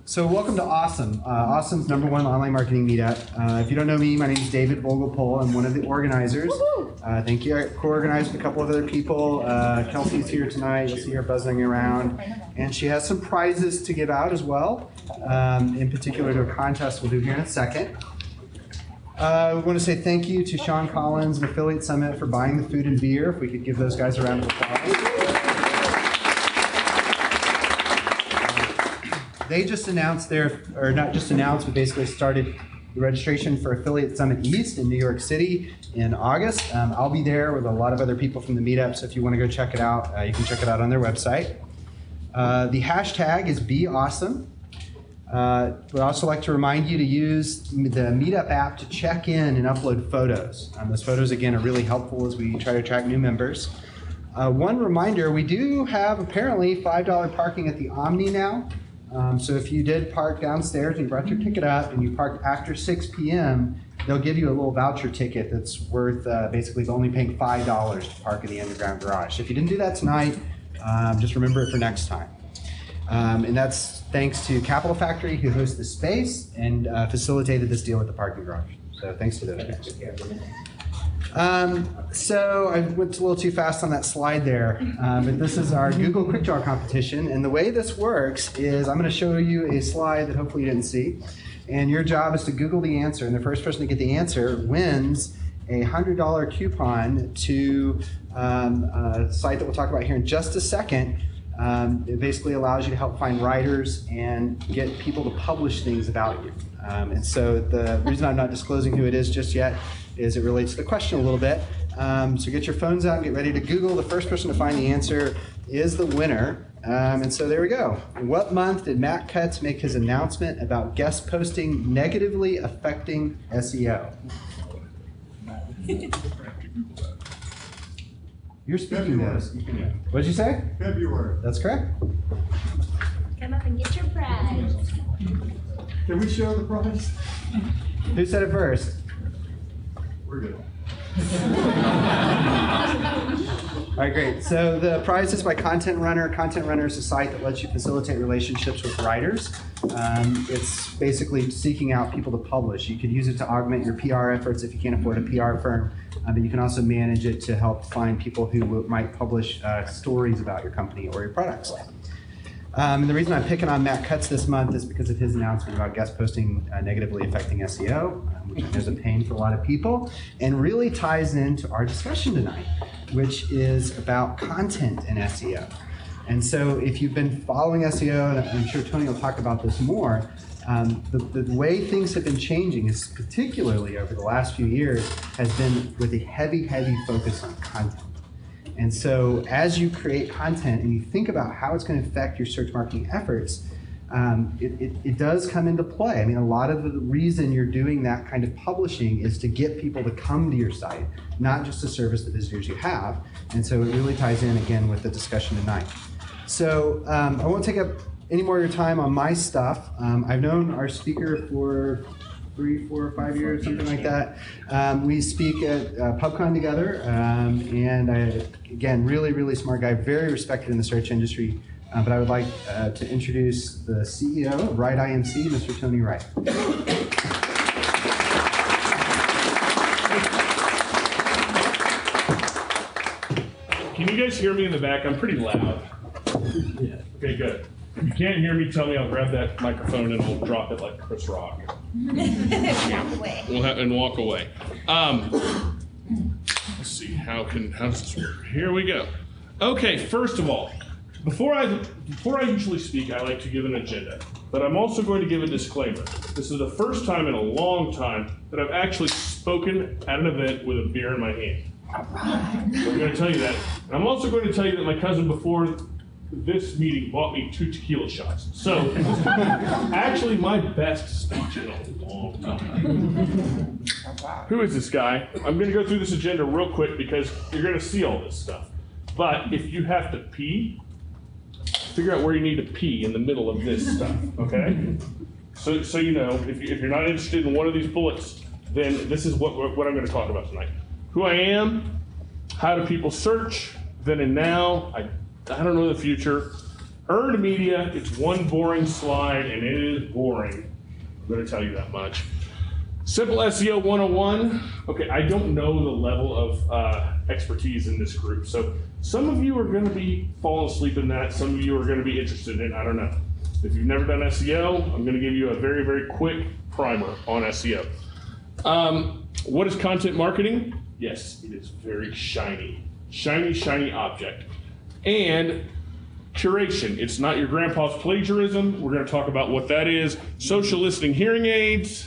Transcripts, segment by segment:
So welcome to AUSOME. AUSOME's #1 online marketing meetup. If you don't know me, my name is David Vogelpohl. I'm one of the organizers. Thank you. I co-organized with a couple of other people. Kelsey's here tonight. You'll see her buzzing around. And she has some prizes to give out as well, in particular to a contest we'll do here in a second. We want to say thank you to Sean Collins and Affiliate Summit for buying the food and beer. If we could give those guys a round of applause. They just announced or not just announced, but basically started the registration for Affiliate Summit East in New York City in August. I'll be there with a lot of other people from the meetup, so if you want to go check it out, you can check it out on their website. The hashtag is BeAwesome. We'd also like to remind you to use the meetup app to check in and upload photos. Those photos, again, are really helpful as we try to attract new members. One reminder, we do have apparently $5 parking at the Omni now. So if you did park downstairs and you brought your ticket up and you parked after 6 p.m., they'll give you a little voucher ticket that's worth basically only paying $5 to park in the underground garage. So if you didn't do that tonight, just remember it for next time. And that's thanks to Capital Factory, who hosts the space and facilitated this deal with the parking garage. So thanks to those guys. So I went a little too fast on that slide there, but this is our Google Quick Draw competition, and the way this works is I'm going to show you a slide that hopefully you didn't see, and your job is to Google the answer, and the first person to get the answer wins a $100 coupon to a site that we'll talk about here in just a second. It basically allows you to help find writers and get people to publish things about you. And so the reason I'm not disclosing who it is just yet is it relates to the question a little bit. So get your phones out and get ready to Google. The first person to find the answer is the winner. And so there we go. In what month did Matt Cutts make his announcement about guest posting negatively affecting SEO? You're speaking those. What did you say? February. That's correct. Come up and get your prize. Can we show the prize? Who said it first? We're good. All right, great. So the prize is by Content Runner. Content Runner is a site that lets you facilitate relationships with writers. It's basically seeking out people to publish. You could use it to augment your PR efforts if you can't afford a PR firm, but you can also manage it to help find people who might publish stories about your company or your products. And the reason I'm picking on Matt Cutts this month is because of his announcement about guest posting negatively affecting SEO, which is a pain for a lot of people, and really ties into our discussion tonight, which is about content in SEO. And so if you've been following SEO, and I'm sure Tony will talk about this more, the way things have been changing is particularly over the last few years has been with a heavy focus on content. And so as you create content and you think about how it's going to affect your search marketing efforts, it does come into play. I mean, a lot of the reason you're doing that kind of publishing is to get people to come to your site, not just to service the visitors you have. And so it really ties in again with the discussion tonight. So I won't take up any more of your time on my stuff. I've known our speaker for 3, 4, 5 years, something like that. We speak at PubCon together, and again, really smart guy, very respected in the search industry. But I would like to introduce the CEO of Write IMC, Mr. Tony Wright. Can you guys hear me in the back? I'm pretty loud. Yeah. Okay, good. If you can't hear me, tell me. I'll grab that microphone and we'll drop it like Chris Rock. Walk away. And walk away. Let's see. How does this work? Here we go. Okay. First of all, before I usually speak, I like to give an agenda, but I'm also going to give a disclaimer. This is the first time in a long time that I've actually spoken at an event with a beer in my hand. So I'm going to tell you that. And I'm also going to tell you that my cousin before this meeting bought me 2 tequila shots. So this is actually my best speech in a long time. Who is this guy? I'm going to go through this agenda real quick because you're going to see all this stuff. But if you have to pee, figure out where you need to pee in the middle of this stuff, okay? So you know, if you're not interested in one of these bullets, then this is what I'm going to talk about tonight. Who I am, how do people search, then and now, I don't know the future, Earned media, it's one boring slide, and it is boring. I'm going to tell you that much. Simple SEO 101. Okay, I don't know the level of expertise in this group. So some of you are going to be falling asleep in that. Some of you are going to be interested in it. I don't know. If you've never done SEO, I'm going to give you a very, very quick primer on SEO. What is content marketing? Yes, it is very shiny. Shiny, shiny object. And curation. It's not your grandpa's plagiarism. We're going to talk about what that is. Social listening hearing aids.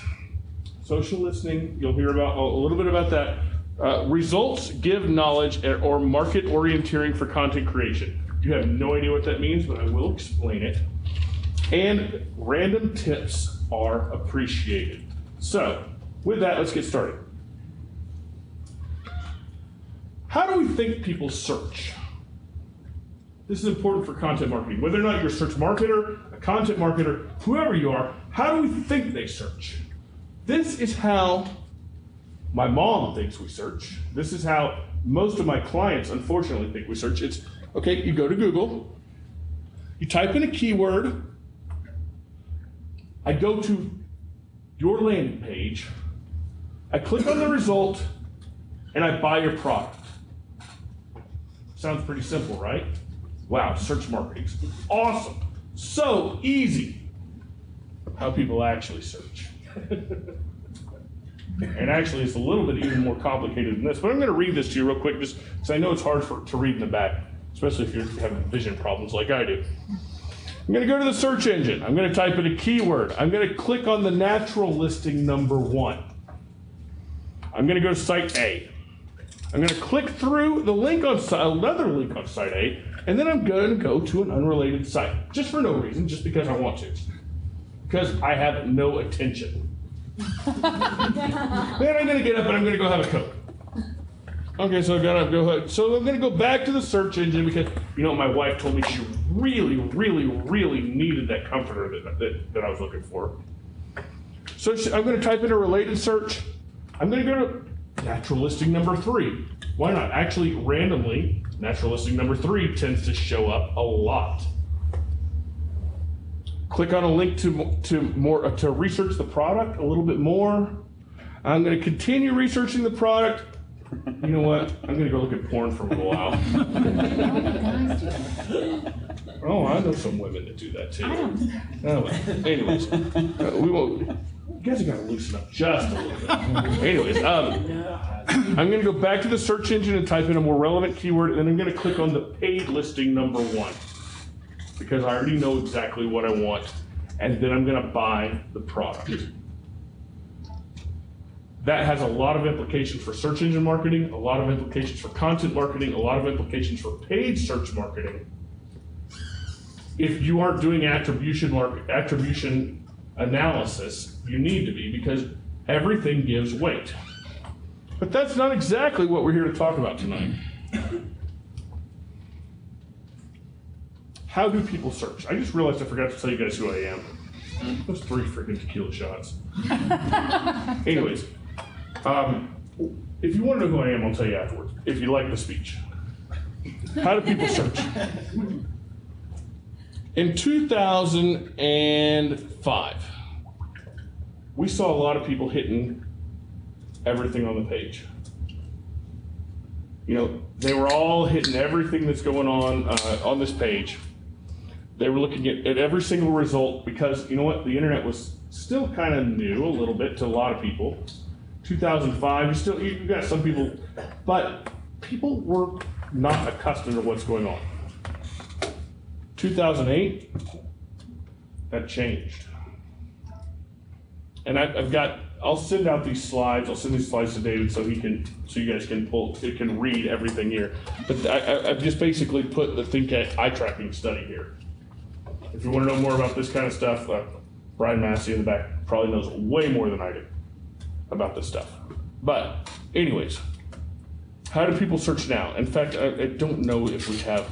Social listening, you'll hear about a little bit about that. Results give knowledge or market orienteering for content creation. You have no idea what that means, but I will explain it. And random tips are appreciated. So, with that, let's get started. How do we think people search? This is important for content marketing. Whether or not you're a search marketer, a content marketer, whoever you are, how do we think they search? This is how my mom thinks we search. This is how most of my clients, unfortunately, think we search. It's, okay, you go to Google, you type in a keyword, I go to your landing page, I click on the result, and I buy your product. Sounds pretty simple, right? Wow, search marketing's awesome. So easy. How people actually search. And actually, it's a little bit even more complicated than this, but I'm going to read this to you real quick, just because I know it's hard to read in the back, especially if you're having vision problems like I do. I'm going to go to the search engine. I'm going to type in a keyword. I'm going to click on the natural listing number 1. I'm going to go to site A. I'm going to click through the link on another link on site A, and then I'm going to go to an unrelated site, just for no reason, just because I want to, because I have no attention. Then I'm going to get up and I'm going to go have a Coke. Okay, so I'm going to go back to the search engine because, you know, my wife told me she really, really, really needed that comforter that I was looking for. So I'm going to type in a related search. I'm going to go to natural listing number 3. Why not? Actually, randomly, natural listing number 3 tends to show up a lot. Click on a link to research the product a little bit more. I'm going to continue researching the product. You know what? I'm going to go look at porn for a little while. Oh, I know some women that do that too. Oh, anyways, we won't. You guys are going to loosen up just a little bit. Anyways, I'm going to go back to the search engine and type in a more relevant keyword, and then I'm going to click on the paid listing number 1 because I already know exactly what I want, and then I'm going to buy the product. That has a lot of implications for search engine marketing, a lot of implications for content marketing, a lot of implications for paid search marketing. If you aren't doing attribution analysis, you need to be, because everything gives weight. But that's not exactly what we're here to talk about tonight. How do people search? I just realized I forgot to tell you guys who I am. Those 3 freaking tequila shots. Anyways. If you want to know who I am, I'll tell you afterwards, if you like the speech. How do people search? In 2005, we saw a lot of people hitting everything on the page. You know, they were all hitting everything that's going on this page. They were looking at every single result because, you know what, the internet was still kind of new a little bit to a lot of people. 2005, you got some people, but people were not accustomed to what's going on. 2008, that changed. And I'll send out these slides. I'll send these slides to David so you guys can read everything here. But I've just basically put the Think eye tracking study here. If you want to know more about this kind of stuff, Brian Massey in the back probably knows way more than I do about this stuff. But anyways, how do people search now? In fact, I don't know if we have,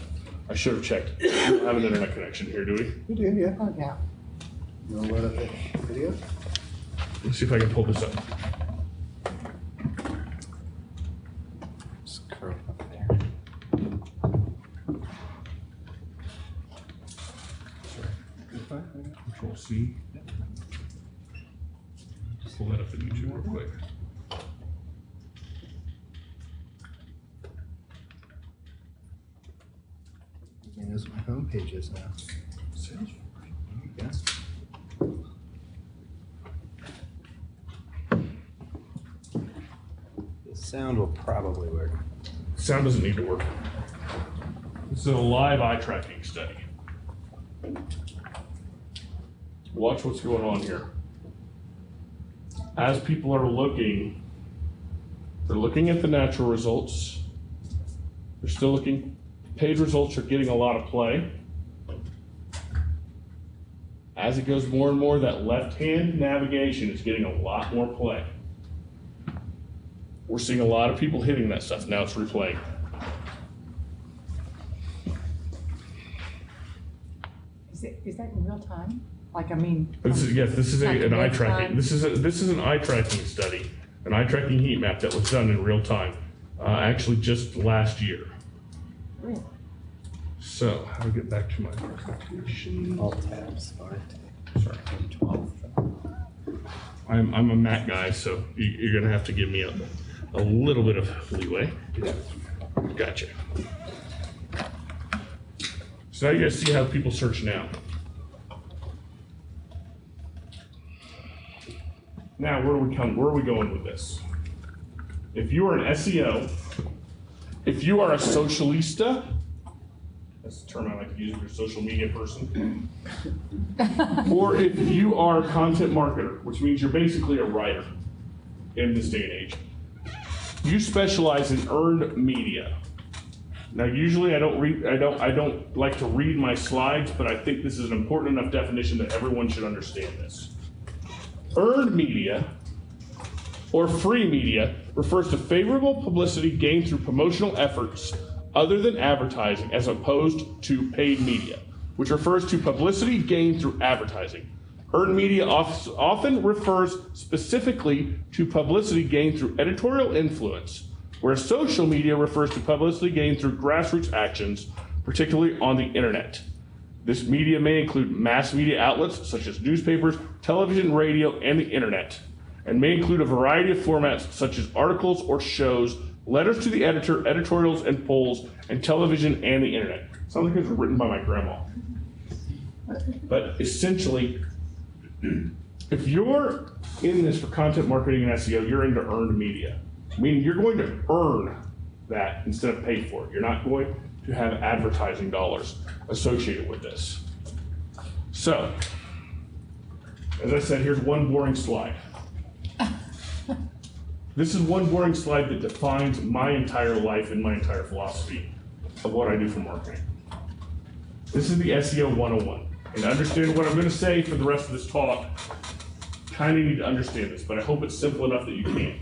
I should have checked. We don't have an internet connection here, do we? We do, yeah. Oh, yeah. You want to load up the video? Let's see if I can pull this up. Just curl up there. pull that up in YouTube real quick. He knows what my homepage is now. Salesforce. Yes. The sound will probably work. Sound doesn't need to work. This is a live eye tracking study. Watch what's going on here. As people are looking, they're looking at the natural results. They're still looking. Paid results are getting a lot of play. As it goes more and more, that left-hand navigation is getting a lot more play. We're seeing a lot of people hitting that stuff. Now it's replaying. Is that in real time? Like, I mean. This is, yes, this is like an eye real tracking. time? This is an eye tracking study, an eye tracking heat map that was done in real time, actually just last year. Really? So, how do I get back to my presentation? Alt tabs. Sorry. 12. I'm a Mac guy, so you're gonna have to give me a little bit of leeway. Gotcha. So now you guys see how people search now. Now where are we going with this? If you are an SEO, if you are a socialista, that's the term I like to use if you're a social media person, or if you are a content marketer, which means you're basically a writer in this day and age, you specialize in earned media. Now, usually I don't like to read my slides, but I think this is an important enough definition that everyone should understand this. Earned media or free media refers to favorable publicity gained through promotional efforts other than advertising, as opposed to paid media, which refers to publicity gained through advertising. Earned media often refers specifically to publicity gained through editorial influence, whereas social media refers to publicity gained through grassroots actions, particularly on the internet. This media may include mass media outlets such as newspapers, television, radio, and the internet, and may include a variety of formats such as articles or shows, letters to the editor, editorials and polls, and television and the internet. Sounds like it was written by my grandma. But essentially, if you're in this for content marketing and SEO, you're into earned media, meaning you're going to earn that instead of pay for it. You're not going to have advertising dollars associated with this. So, as I said, here's one boring slide. This is one boring slide that defines my entire life and my entire philosophy of what I do for marketing. This is the SEO 101. And to understand what I'm going to say for the rest of this talk, kind of need to understand this, but I hope it's simple enough that you can.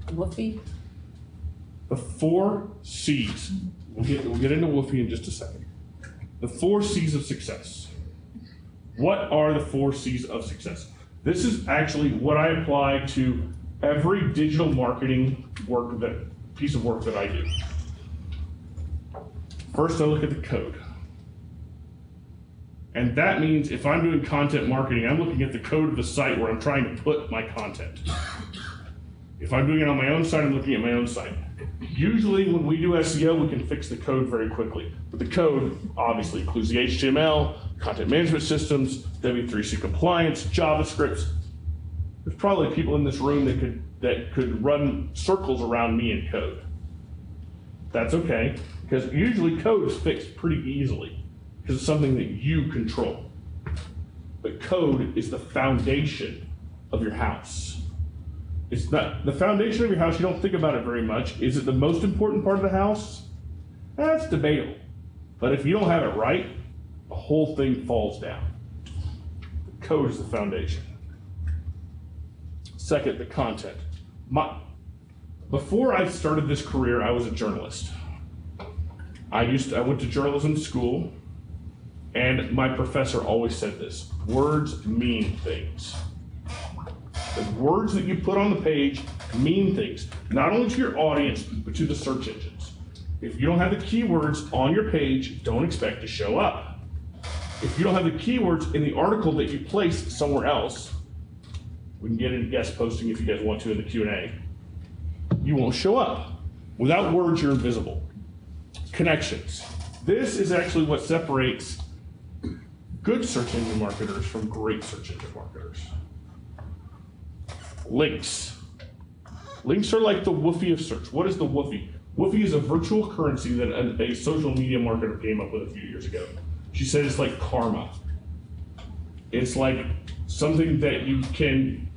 Woofy? The 4 C's. We'll get into Woofy in just a second. The 4 C's of success. What are the 4 C's of success? This is actually what I apply to every digital marketing piece of work that I do. First, I look at the code. And that means if I'm doing content marketing, I'm looking at the code of the site where I'm trying to put my content. If I'm doing it on my own site, I'm looking at my own site. Usually when we do SEO, we can fix the code very quickly. But the code obviously includes the HTML, content management systems, W3C compliance, JavaScript. There's probably people in this room that could run circles around me in code. That's okay, because usually code is fixed pretty easily, because it's something that you control. But code is the foundation of your house. It's not the foundation of your house. You don't think about it very much. Is it the most important part of the house? That's debatable. But if you don't have it right, the whole thing falls down. The code is the foundation. Second, the content. Before I started this career, I was a journalist. I went to journalism school, and my professor always said this: words mean things. The words that you put on the page mean things, not only to your audience, but to the search engines. If you don't have the keywords on your page, don't expect to show up. If you don't have the keywords in the article that you place somewhere else, We can get into guest posting if you guys want to in the Q&A. You won't show up. Without words, you're invisible. Connections. This is actually what separates good search engine marketers from great search engine marketers. Links. Links are like the woofie of search. What is the woofie? Woofie is a virtual currency that a social media marketer came up with a few years ago. She said it's like karma. It's like something that you can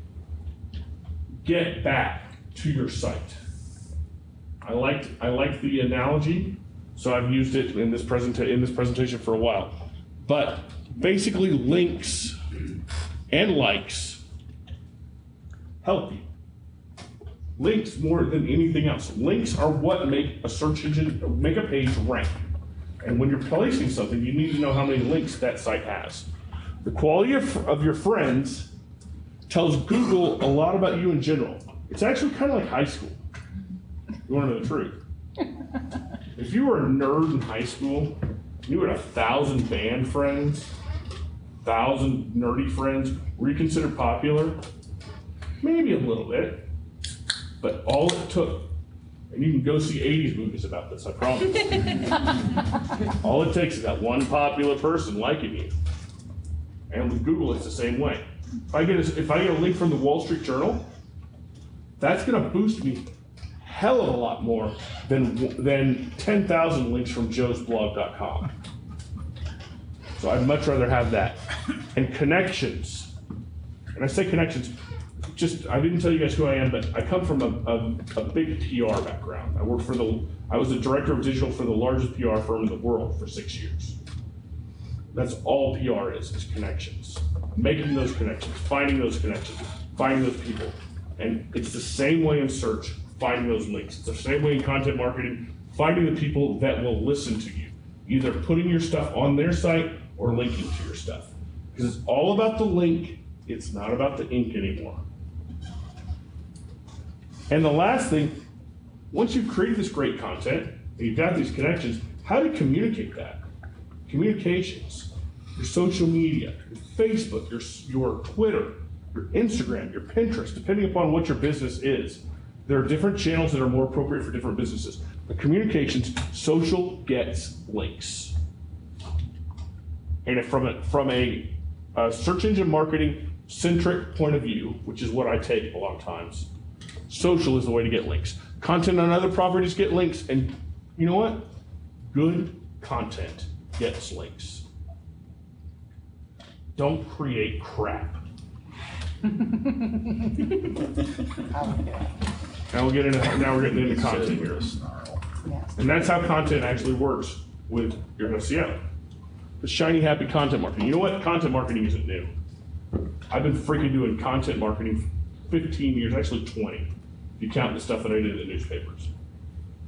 get back to your site. I like the analogy, so I've used it in this presentation for a while. But basically, links and likes help you. Links more than anything else. Links are what make a search engine, make a page rank. And when you're placing something, you need to know how many links that site has. The quality of your friends tells Google a lot about you in general. It's actually kind of like high school. You want to know the truth? If you were a nerd in high school, you had 1,000 band friends, 1,000 nerdy friends, were you considered popular? Maybe a little bit, but all it took, and you can go see 80s movies about this, I promise. All it takes is that one popular person liking you. And with Google, it's the same way. If I get a link from the Wall Street Journal, that's gonna boost me hell of a lot more than 10,000 links from joesblog.com. So I'd much rather have that. And connections. And I say connections, I didn't tell you guys who I am, but I come from a big PR background. I was the director of digital for the largest PR firm in the world for 6 years. That's all PR is connections. Making those connections, finding those people. And it's the same way in search, finding those links. It's the same way in content marketing, finding the people that will listen to you. Either putting your stuff on their site or linking to your stuff. Because it's all about the link, it's not about the ink anymore. And the last thing, once you've created this great content, and you've got these connections, how do you communicate that? Communications, your social media, your Facebook, your Twitter, your Instagram, your Pinterest, depending upon what your business is. There are different channels that are more appropriate for different businesses. But communications, social gets links. And from a search engine marketing centric point of view, which is what I take a lot of times, social is the way to get links. Content on other properties get links, and you know what? Good content gets links. Don't create crap. Now we're getting into content here. And that's how content actually works with your SEO. The shiny, happy content marketing. You know what? Content marketing isn't new. I've been freaking doing content marketing for 15 years, actually 20, if you count the stuff that I did in the newspapers.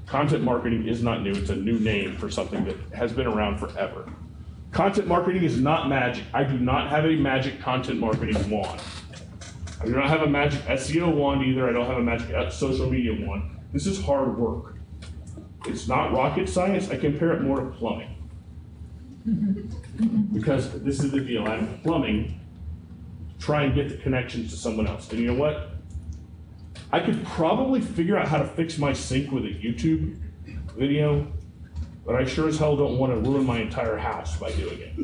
Content marketing is not new. It's a new name for something that has been around forever. Content marketing is not magic. I do not have a magic content marketing wand. I do not have a magic SEO wand either. I don't have a magic social media wand. This is hard work. It's not rocket science. I compare it more to plumbing. Because this is the deal. I'm plumbing to try and get the connections to someone else. And you know what? I could probably figure out how to fix my sink with a YouTube video, but I sure as hell don't want to ruin my entire house by doing it.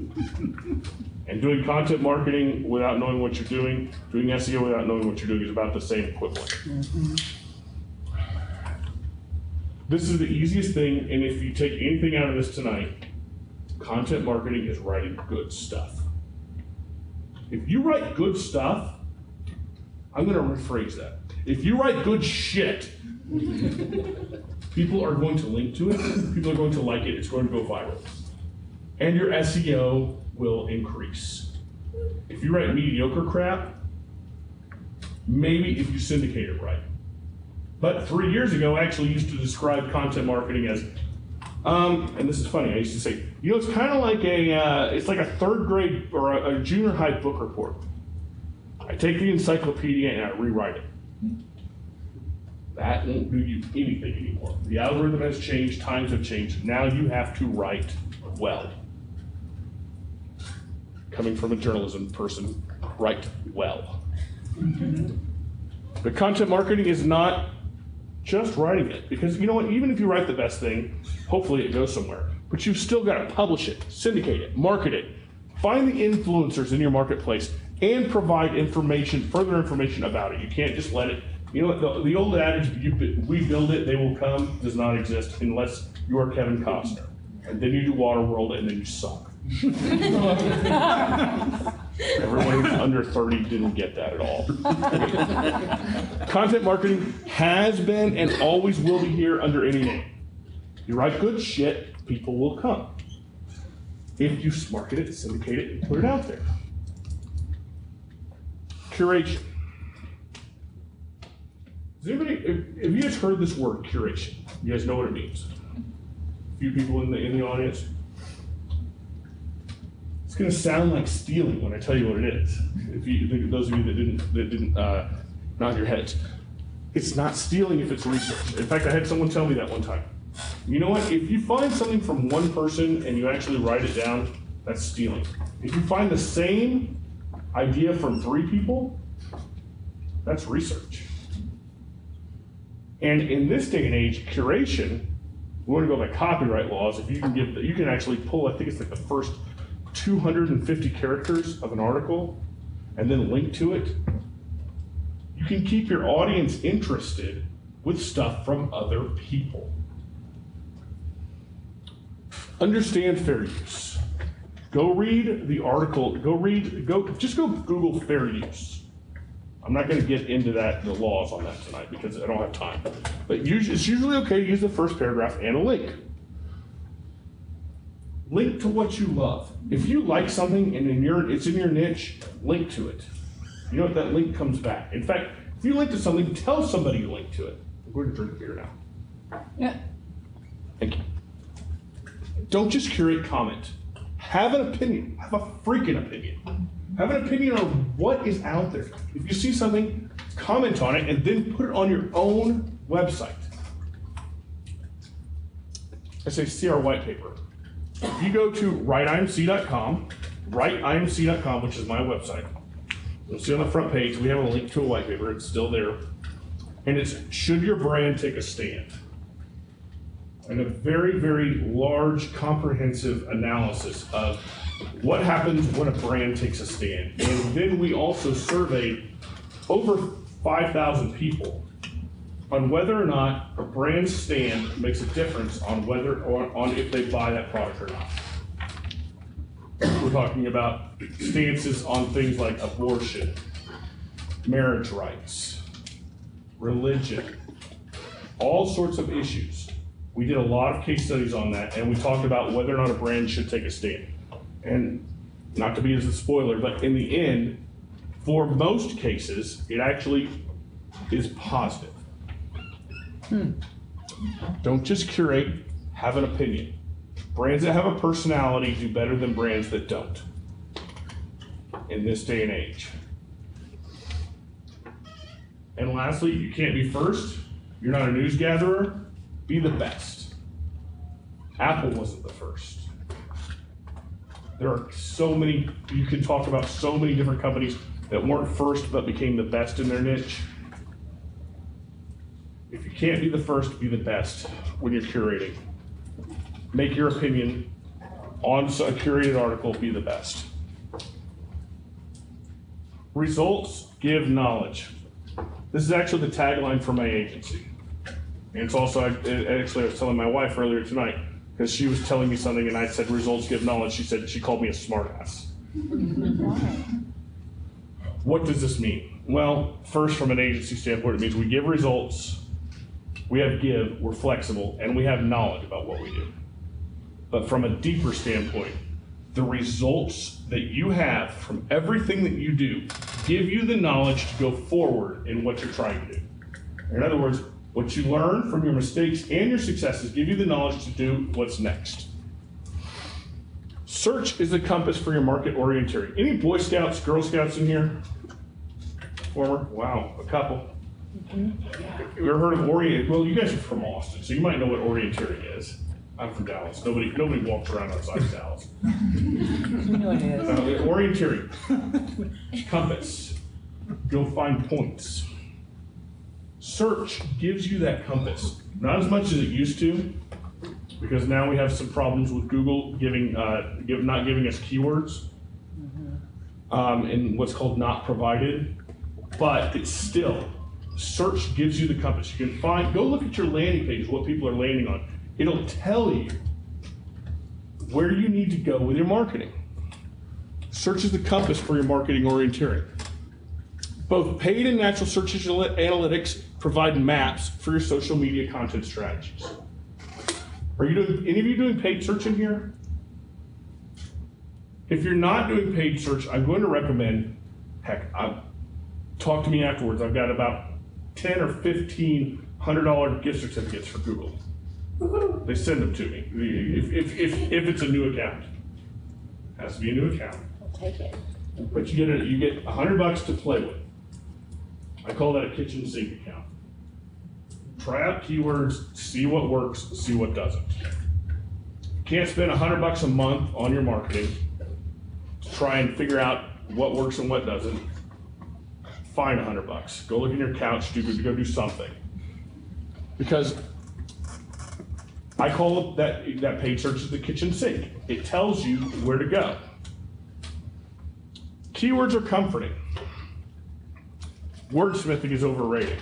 And doing content marketing without knowing what you're doing SEO without knowing what you're doing is about the same equivalent. Mm-hmm. This is the easiest thing, and if you take anything out of this tonight, content marketing is writing good stuff. If you write good stuff, I'm going to rephrase that. If you write good shit, people are going to link to it, people are going to like it, it's going to go viral. And your SEO will increase. If you write mediocre crap, maybe if you syndicate it right. But 3 years ago, I actually used to describe content marketing as, and this is funny, I used to say, you know, it's kind of like it's like a third grade or a junior high book report. I take the encyclopedia and I rewrite it. That won't do you anything anymore. The algorithm has changed, times have changed. Now you have to write well. Coming from a journalism person, write well. But content marketing is not just writing it, because you know what, even if you write the best thing, hopefully it goes somewhere, but you've still got to publish it, syndicate it, market it, find the influencers in your marketplace, and provide information, further information about it. You can't just let it, you know what, the old adage, we build it, they will come, does not exist unless you are Kevin Costner. And then you do Waterworld and then you suck. Everyone who's under 30 didn't get that at all. Content marketing has been and always will be here under any name. You write good shit, people will come. If you market it, syndicate it, and put it out there. Curation. Has anybody, have you guys heard this word, curation? You guys know what it means? A few people in the audience. It's going to sound like stealing when I tell you what it is. If you, those of you that didn't nod your heads. It's not stealing if it's research. In fact, I had someone tell me that one time. You know what? If you find something from one person and you actually write it down, that's stealing. If you find the same idea from 3 people, that's research. And in this day and age, curation, we want to go by copyright laws. If you can give, you can actually pull, I think it's like the first 250 characters of an article and then link to it. You can keep your audience interested with stuff from other people. Understand fair use. Go read the article, just go Google fair use. I'm not going to get into the laws on that tonight because I don't have time. But it's usually okay to use the first paragraph and a link. Link to what you love. If you like something and it's in your niche, link to it. You know what, that link comes back. In fact, if you link to something, tell somebody you link to it. I'm going to drink beer now. Yeah. Thank you. Don't just curate comment. Have an opinion. Have a freaking opinion. Have an opinion on what is out there. If you see something, comment on it and then put it on your own website. I say, see our white paper. If you go to writeimc.com, which is my website, you'll see on the front page, we have a link to a white paper. It's still there. And it's, should your brand take a stand? And a very, very large, comprehensive analysis of what happens when a brand takes a stand. And then we also surveyed over 5,000 people on whether or not a brand stand makes a difference on whether or on if they buy that product or not. We're talking about stances on things like abortion, marriage rights, religion, all sorts of issues. We did a lot of case studies on that, and we talked about whether or not a brand should take a stand. And not to be as a spoiler, but in the end, for most cases, it actually is positive. Don't just curate, have an opinion. Brands that have a personality do better than brands that don't in this day and age. And lastly, you can't be first. You're not a news gatherer. Be the best. Apple wasn't the first. There are so many, you can talk about so many different companies that weren't first but became the best in their niche. If you can't be the first, be the best when you're curating. Make your opinion on a curated article be the best. Results give knowledge. This is actually the tagline for my agency. And it's also, actually, I was telling my wife earlier tonight, because she was telling me something and I said results give knowledge. She called me a smartass. What does this mean? Well, first, from an agency standpoint, it means we give results, we're flexible, and we have knowledge about what we do. But from a deeper standpoint, the results that you have from everything that you do give you the knowledge to go forward in what you're trying to do. In other words, what you learn from your mistakes and your successes give you the knowledge to do what's next. Search is the compass for your market orienting. Any Boy Scouts, Girl Scouts in here? Former? Wow, a couple. You ever heard of orient? Well, you guys are from Austin, so you might know what orienteering is. I'm from Dallas. Nobody walks around outside of Dallas. You know it is. Orienteering, compass. you'll find points. Search gives you that compass. Not as much as it used to, because now we have some problems with Google not giving us keywords in what's called not provided. But it's still, search gives you the compass. You can go look at your landing page, what people are landing on. It'll tell you where you need to go with your marketing. Search is the compass for your marketing orienteering. Both paid and natural search analytics provide maps for your social media content strategies. Are you doing, any of you doing paid search in here? If you're not doing paid search, I'm going to recommend, talk to me afterwards. I've got about 10 or 15 $100 gift certificates for Google. They send them to me if it's a new account. It has to be a new account. I'll take it. But you get $100 to play with. I call that a kitchen sink account. Try out keywords, see what works, see what doesn't. You can't spend $100 a month on your marketing to try and figure out what works and what doesn't. Find $100. Go look in your couch, go do something. Because I call it that paid search is the kitchen sink. It tells you where to go. Keywords are comforting. Wordsmithing is overrated.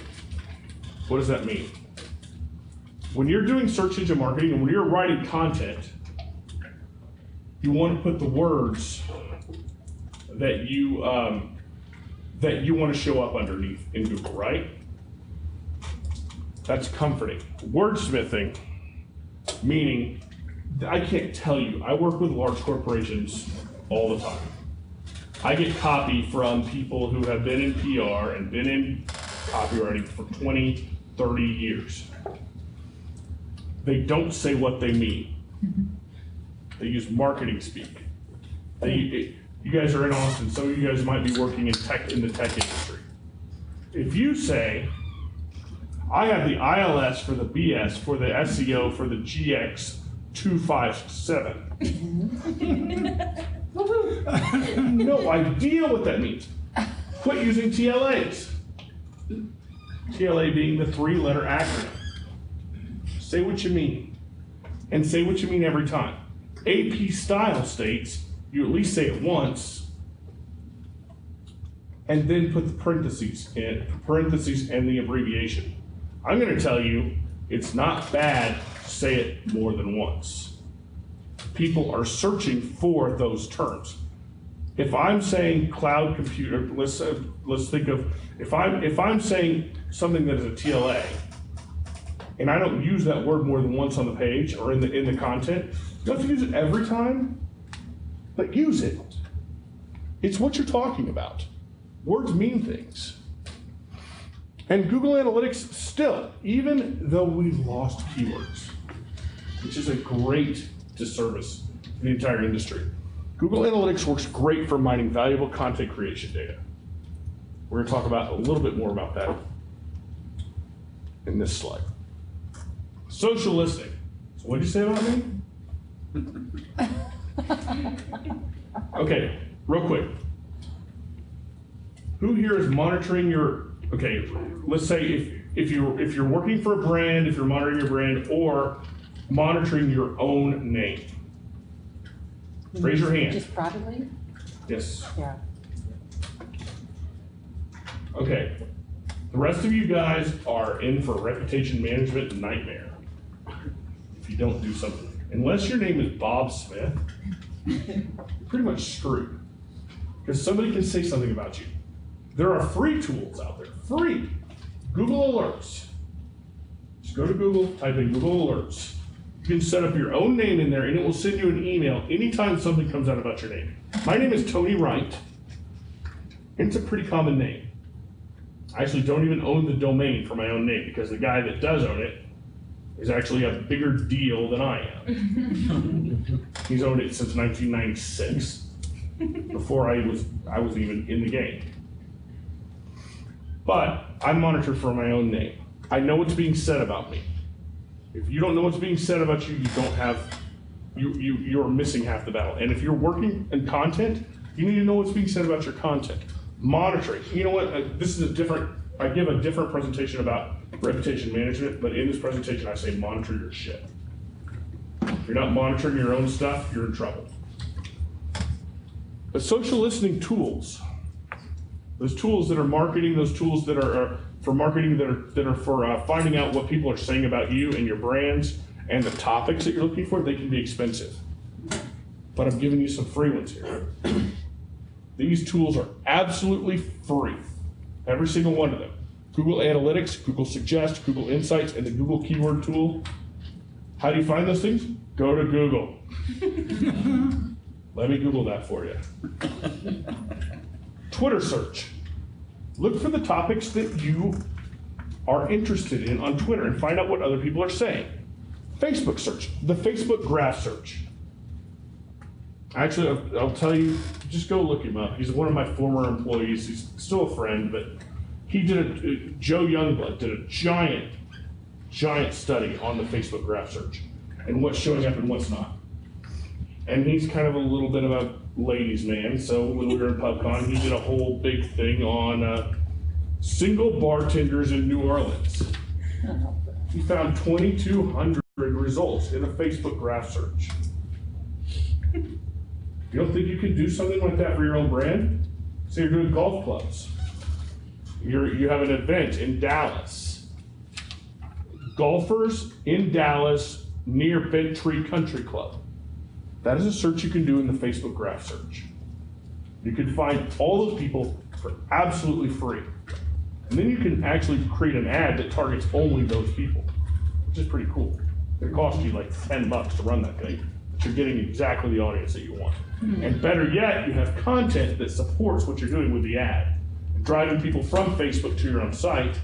What does that mean? When you're doing search engine marketing and when you're writing content, you want to put the words that you want to show up underneath in Google, right? That's comforting. Wordsmithing, meaning, I can't tell you, I work with large corporations all the time. I get copy from people who have been in PR and been in copywriting for 20, 30 years. They don't say what they mean. They use marketing speak. You guys are in Austin, some of you guys might be working in the tech industry. If you say, I have the ILS for the BS, for the SEO, for the GX 257. No idea what that means. Quit using TLAs. TLA being the 3-letter acronym. Say what you mean. And say what you mean every time. AP style states, you at least say it once, and then put the parentheses and the abbreviation. I'm going to tell you, it's not bad to say it more than once. People are searching for those terms. If I'm saying cloud computer, let's think of, if I'm saying something that is a TLA, and I don't use that word more than once on the page or in the content, you don't have to use it every time, but use it. It's what you're talking about. Words mean things. And Google Analytics still, even though we've lost keywords, which is a great disservice to the entire industry, Google Analytics works great for mining valuable content creation data. We're going to talk about a little bit more about that in this slide. Social listening. So what did you say about me? Okay, real quick. Who here is monitoring your, okay, let's say if you're working for a brand, if you're monitoring your brand, or monitoring your own name. Raise your hand. Just privately? Yes. Yeah. Okay. The rest of you guys are in for a reputation management nightmare if you don't do something. Unless your name is Bob Smith, you're pretty much screwed. Because somebody can say something about you. There are free tools out there. Free. Google Alerts. Just go to Google, type in Google Alerts. You can set up your own name in there and it will send you an email anytime something comes out about your name. My name is Tony Wright. And it's a pretty common name. I actually don't even own the domain for my own name because the guy that does own it is actually a bigger deal than I am. He's owned it since 1996, before I was even in the game. But I monitor for my own name. I know what's being said about me. If you don't know what's being said about you, you're missing half the battle. And if you're working in content, you need to know what's being said about your content. Monitoring. You know what? This is I give a different presentation about reputation management, but in this presentation, I say monitor your shit. If you're not monitoring your own stuff, you're in trouble. But social listening tools, those tools that are marketing, those tools that are for marketing, that are for finding out what people are saying about you and your brands and the topics that you're looking for, they can be expensive. But I'm giving you some free ones here. These tools are absolutely free, every single one of them. Google Analytics, Google Suggest, Google Insights, and the Google Keyword Tool. How do you find those things? Go to Google. Let me Google that for you. Twitter search. Look for the topics that you are interested in on Twitter and find out what other people are saying. Facebook search, the Facebook graph search. Actually, I'll tell you, just go look him up. He's one of my former employees. He's still a friend, but he did Joe Youngblood did a giant study on the Facebook graph search and what's showing up and what's not. And he's kind of a little bit of a ladies' man, so when we were in PubCon, he did a whole big thing on single bartenders in New Orleans. He found 2,200 results in a Facebook graph search. You don't think you could do something like that for your own brand? Say you're doing golf clubs. You have an event in Dallas. Golfers in Dallas near Bent Tree Country Club. That is a search you can do in the Facebook graph search. You can find all those people for absolutely free. And then you can actually create an ad that targets only those people, which is pretty cool. It costs you like $10 to run that thing, but you're getting exactly the audience that you want. And better yet, you have content that supports what you're doing with the ad, driving people from Facebook to your own site.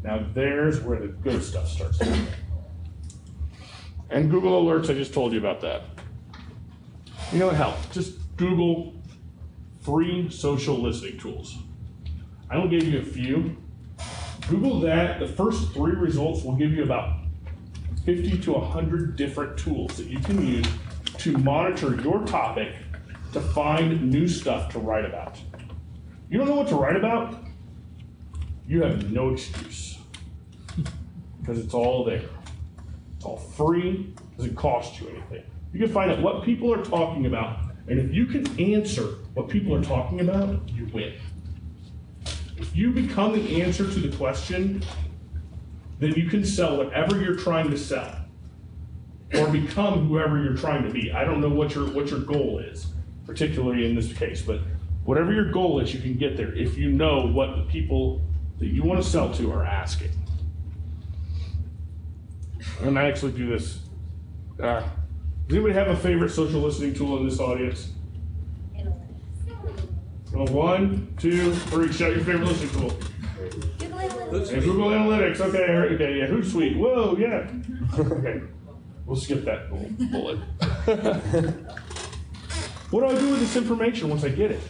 Now there's where the good stuff starts. And Google Alerts, I just told you about that. You know what helps? Just Google free social listening tools. I only gave you a few. Google that. The first 3 results will give you about 50 to 100 different tools that you can use to monitor your topic to find new stuff to write about. You don't know what to write about? You have no excuse, because it's all there. It's all free, doesn't cost you anything. You can find out what people are talking about, and if you can answer what people are talking about, you win. If you become the answer to the question, then you can sell whatever you're trying to sell, or become whoever you're trying to be. I don't know what your goal is, particularly in this case, but whatever your goal is, you can get there if you know what the people that you want to sell to are asking. And I actually do this. Does anybody have a favorite social listening tool in this audience? Well, 1, 2, 3. Shout your favorite listening tool. Google Analytics. And Google Analytics. Okay, yeah. Hootsuite. Whoa, yeah. Okay, we'll skip that bullet. What do I do with this information once I get it?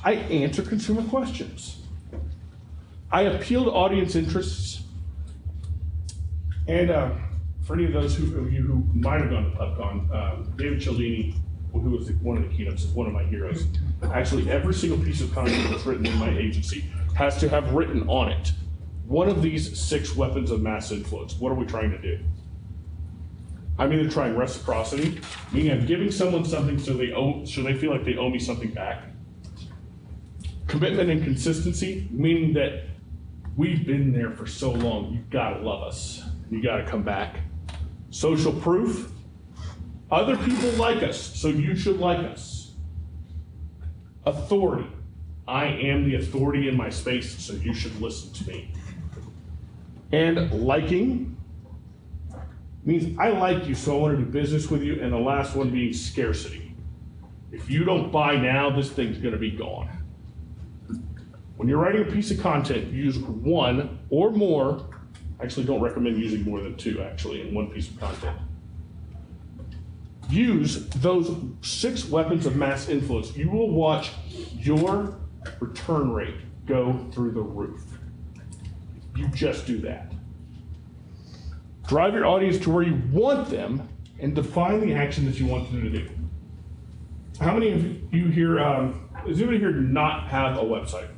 I answer consumer questions. I appeal to audience interests. And for any of those of you who might have gone to PubCon, David Cialdini, who was one of the keynotes, is one of my heroes. Actually, every single piece of content that's written in my agency has to have written on it one of these 6 weapons of mass influence. What are we trying to do? I'm either trying reciprocity, meaning I'm giving someone something so they feel like they owe me something back. Commitment and consistency, meaning that we've been there for so long, you've got to love us. You got to come back. Social proof, other people like us, so you should like us. Authority, I am the authority in my space, so you should listen to me. And liking means I like you, so I want to do business with you. And the last one being scarcity. If you don't buy now, this thing's going to be gone. When you're writing a piece of content, use 1 or more. I actually don't recommend using more than 2 actually in one piece of content. Use those 6 weapons of mass influence. You will watch your return rate go through the roof. You just do that. Drive your audience to where you want them and define the action that you want them to do. How many of you here does anybody here not have a website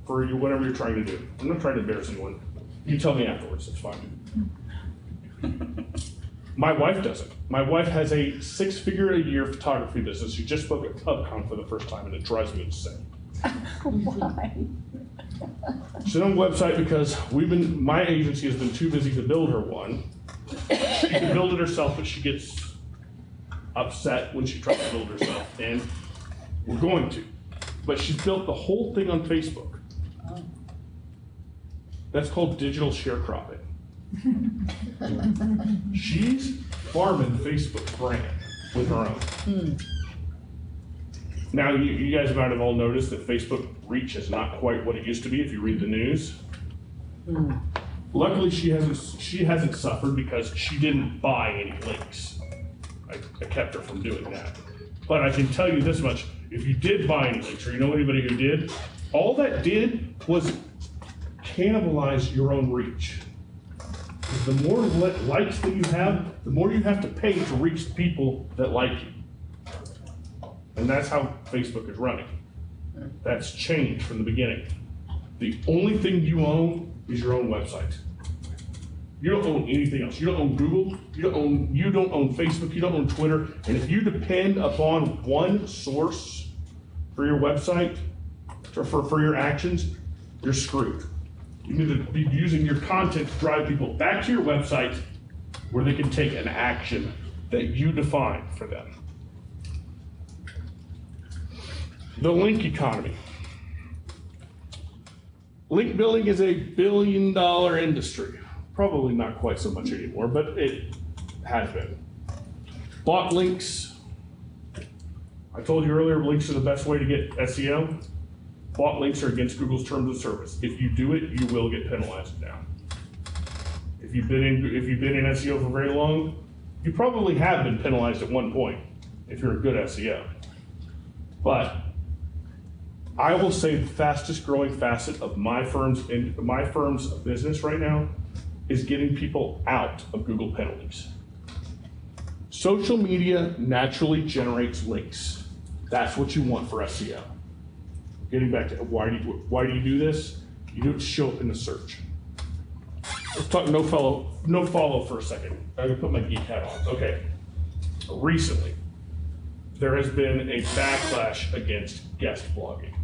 for you, whatever you're trying to do? I'm not trying to embarrass anyone. You tell me afterwards, it's fine. My wife doesn't. My wife has a 6-figure-a-year photography business. She just spoke at PubCon for the first time, and it drives me insane. Why? She's on a website because my agency has been too busy to build her one. She can build it herself, but she gets upset when she tries to build herself, and we're going to. But she's built the whole thing on Facebook. That's called digital sharecropping. She's farming Facebook brand with her own. Now, you guys might have all noticed that Facebook reach is not quite what it used to be if you read the news. Luckily, she hasn't suffered because she didn't buy any links. I kept her from doing that. But I can tell you this much, if you did buy any links, or you know anybody who did, all that did was cannibalize your own reach. The more likes that you have, the more you have to pay to reach the people that like you. And that's how Facebook is running. That's changed from the beginning. The only thing you own is your own website. You don't own anything else. You don't own Google, you don't own Facebook, you don't own Twitter. And if you depend upon one source for your website, for your actions, you're screwed. You need to be using your content to drive people back to your website where they can take an action that you define for them. The link economy. Link building is a billion-dollar industry. Probably not quite so much anymore, but it has been. Bot links. I told you earlier, links are the best way to get SEO. Bot links are against Google's terms of service. If you do it, you will get penalized now. If you've been in SEO for very long, you probably have been penalized at one point if you're a good SEO. But I will say the fastest growing facet of my firm's business right now is getting people out of Google penalties. Social media naturally generates links. That's what you want for SEO. Getting back to why do you do this? You do it to show up in the search. Let's talk no follow for a second. I'm gonna put my geek hat on. Okay. Recently, there has been a backlash against guest blogging.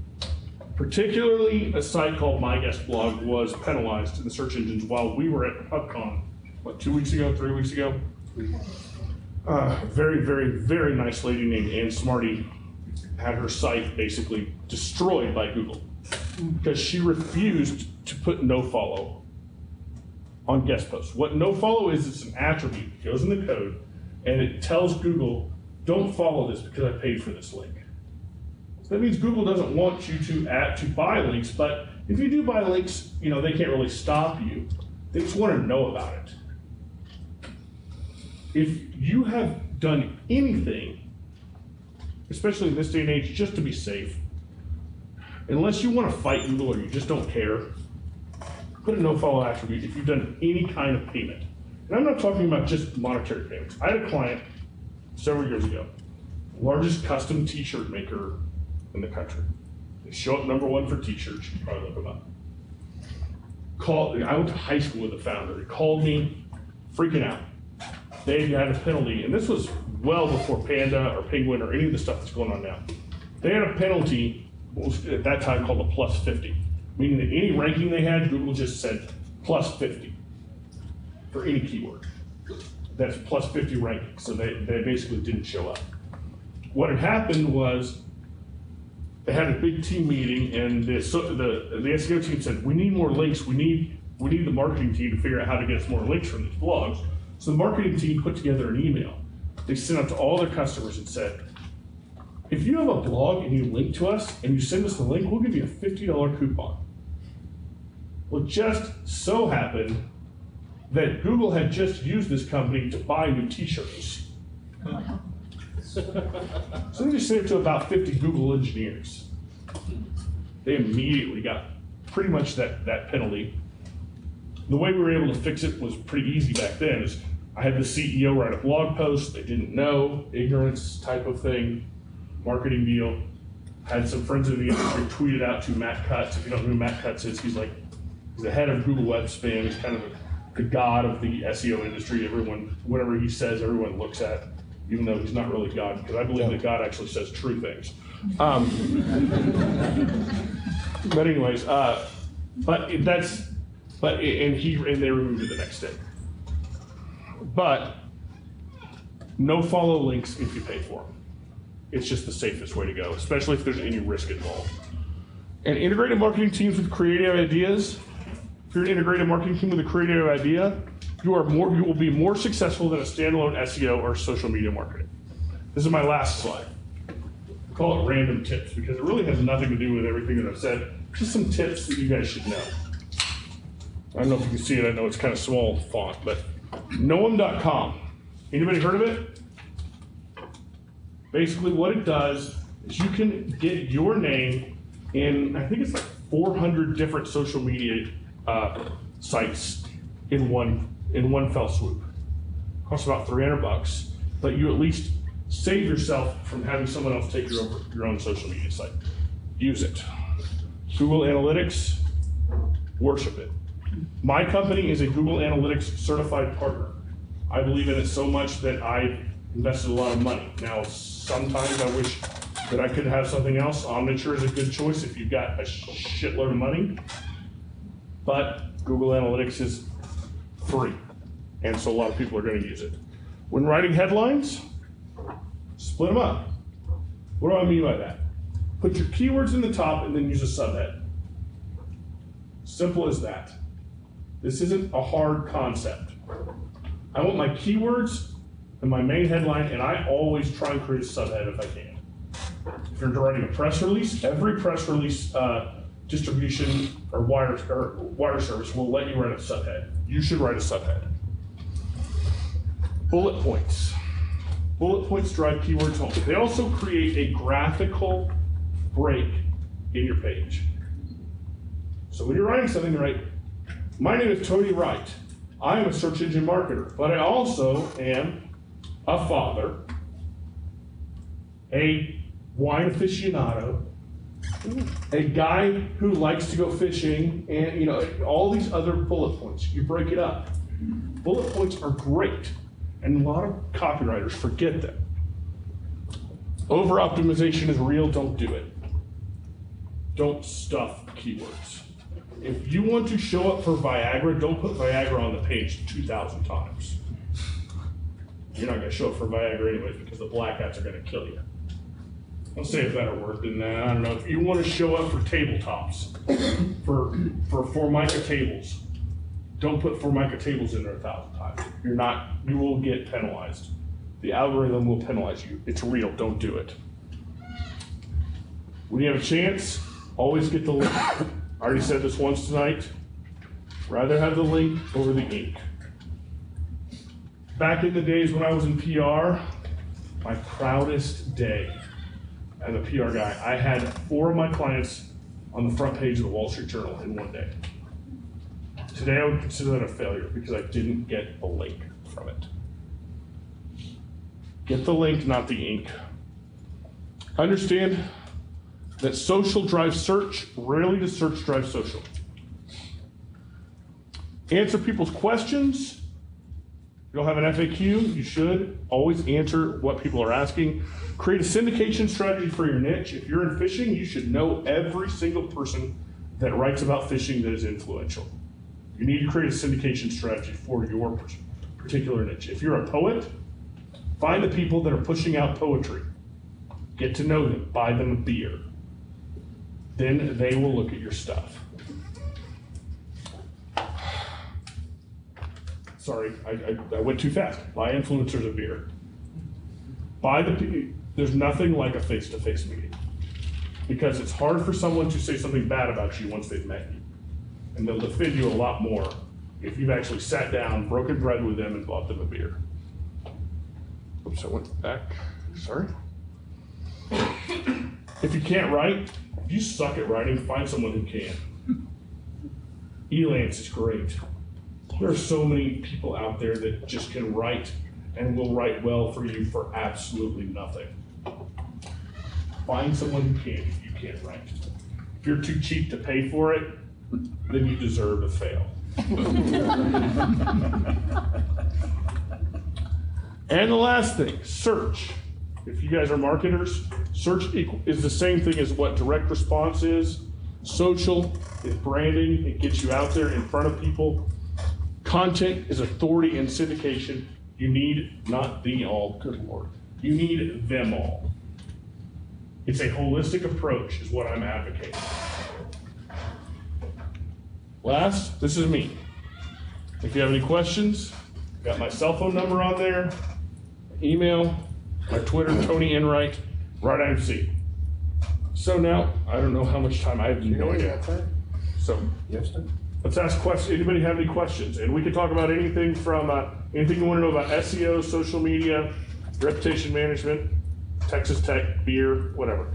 Particularly, a site called My Guest Blog was penalized in the search engines while we were at PubCon, 3 weeks ago? Very, very, very nice lady named Ann Smarty had her site basically destroyed by Google because she refused to put no follow on guest posts. What no follow is, it's an attribute. It goes in the code and it tells Google, don't follow this because I paid for this link. So that means Google doesn't want you to buy links, but if you do buy links, they can't really stop you. They just want to know about it. If you have done anything, especially in this day and age, just to be safe, unless you want to fight Google or you just don't care, put a no-follow attribute if you've done any kind of payment. And I'm not talking about just monetary payments. I had a client several years ago, largest custom t-shirt maker in the country. They show up #1 for t-shirts. You can probably look them up. I went to high school with the founder. He called me freaking out. They had a penalty, and this was well before Panda or Penguin or any of the stuff that's going on now. They had a penalty, what was at that time called a +50, meaning that any ranking they had, Google just said +50 for any keyword. That's +50 ranking, so they basically didn't show up. What had happened was they had a big team meeting, and the SEO team said, we need more links, we need the marketing team to figure out how to get us more links from these blogs. So the marketing team put together an email. They sent out to all their customers and said, if you have a blog and you link to us and you send us the link, we'll give you a $50 coupon. Well, it just so happened that Google had just used this company to buy new t-shirts. So they just sent it to about 50 Google engineers. They immediately got pretty much that penalty. The way we were able to fix it was pretty easy back then. Is I had the CEO write a blog post, they didn't know, ignorance type of thing, marketing deal. had some friends in the industry tweet it out to Matt Cutts. If you don't know who Matt Cutts is, he's the head of Google Web Spam. He's kind of the god of the SEO industry. Everyone, whatever he says, everyone looks at, even though he's not really God, because I believe that God actually says true things. But anyways, and they removed it the next day. But no follow links if you pay for them. It's just the safest way to go, especially if there's any risk involved. And integrated marketing teams with creative ideas. If you're an integrated marketing team with a creative idea, you will be more successful than a standalone SEO or social media marketing. This is my last slide. I call it random tips because it really has nothing to do with everything that I've said. Just some tips that you guys should know. I don't know if you can see it. I know it's kind of small font, but Noam.com. Anybody heard of it? Basically what it does is you can get your name in, I think it's like 400 different social media sites in one fell swoop. It costs about $300, but you at least save yourself from having someone else take your own social media site. Use it. Google Analytics, worship it. My company is a Google Analytics certified partner. I believe in it so much that I invested a lot of money. Now, sometimes I wish that I could have something else. Omniture is a good choice if you've got a shitload of money, but Google Analytics is free, and so a lot of people are going to use it. When writing headlines, split them up. What do I mean by that? Put your keywords in the top and then use a subhead. Simple as that. This isn't a hard concept. I want my keywords and my main headline, and I always try and create a subhead if I can. If you're writing a press release, every press release distribution or wire service will let you write a subhead. You should write a subhead. Bullet points. Bullet points drive keywords home. They also create a graphical break in your page. So when you're writing something, you write, my name is Tony Wright. I am a search engine marketer, but I also am a father, a wine aficionado, a guy who likes to go fishing, and all these other bullet points. You break it up. Bullet points are great, and a lot of copywriters forget them. Over-optimization is real, don't do it. Don't stuff keywords. If you want to show up for Viagra, don't put Viagra on the page 2,000 times. You're not going to show up for Viagra anyways because the black hats are going to kill you. I'll say a better word than that. I don't know. If you want to show up for tabletops, for Formica tables, don't put Formica tables in there 1,000 times. You will get penalized. The algorithm will penalize you. It's real, don't do it. When you have a chance, always get the link. I already said this once tonight. Rather have the link over the ink. Back in the days when I was in PR, my proudest day as a PR guy, I had 4 of my clients on the front page of the Wall Street Journal in one day. Today I would consider that a failure because I didn't get the link from it. Get the link, not the ink. Understand that social drives search, rarely does search drive social. Answer people's questions. If you don't have an FAQ, you should always answer what people are asking. Create a syndication strategy for your niche. If you're in fishing, you should know every single person that writes about fishing that is influential. You need to create a syndication strategy for your particular niche. If you're a poet, find the people that are pushing out poetry. Get to know them, buy them a beer. Then they will look at your stuff. Sorry, I went too fast. Buy influencers a beer. There's nothing like a face-to-face meeting because it's hard for someone to say something bad about you once they've met you. And they'll defend you a lot more if you've actually sat down, broken bread with them, and bought them a beer. Oops, I went back. Sorry. If you can't write, if you suck at writing, find someone who can. Elance is great. There are so many people out there that just can write and will write well for you for absolutely nothing. Find someone who can if you can't write. If you're too cheap to pay for it, then you deserve to fail. And the last thing, search. If you guys are marketers, search is the same thing as what direct response is. Social is branding. It gets you out there in front of people. Content is authority and syndication. You need not the all, good Lord. You need them all. It's a holistic approach is what I'm advocating. Last, this is me. If you have any questions, got my cell phone number on there, email, my Twitter, Tony Enright, right IMC. So now, I don't know how much time, I have no idea. So, Yes, sir. let's ask questions. Anybody have any questions? And we can talk about anything from, anything you want to know about SEO, social media, reputation management, Texas Tech, beer, whatever.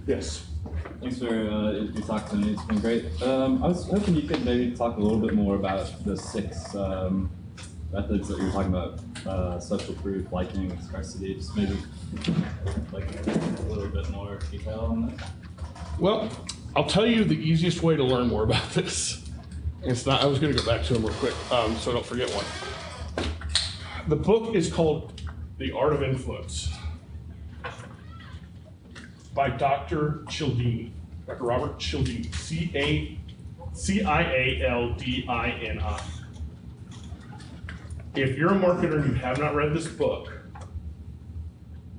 Yes. Thanks for your talk, Tony. It's been great. I was hoping you could maybe talk a little bit more about the 6 methods that you were talking about, social proof, liking, scarcity. Just maybe like a little bit more detail on that. Well, I'll tell you the easiest way to learn more about this. And it's not, I was going to go back to them real quick, so I don't forget one. The book is called The Art of Influence by Dr. Cialdini, Dr. Robert Cialdini, Cialdini. If you're a marketer and you have not read this book,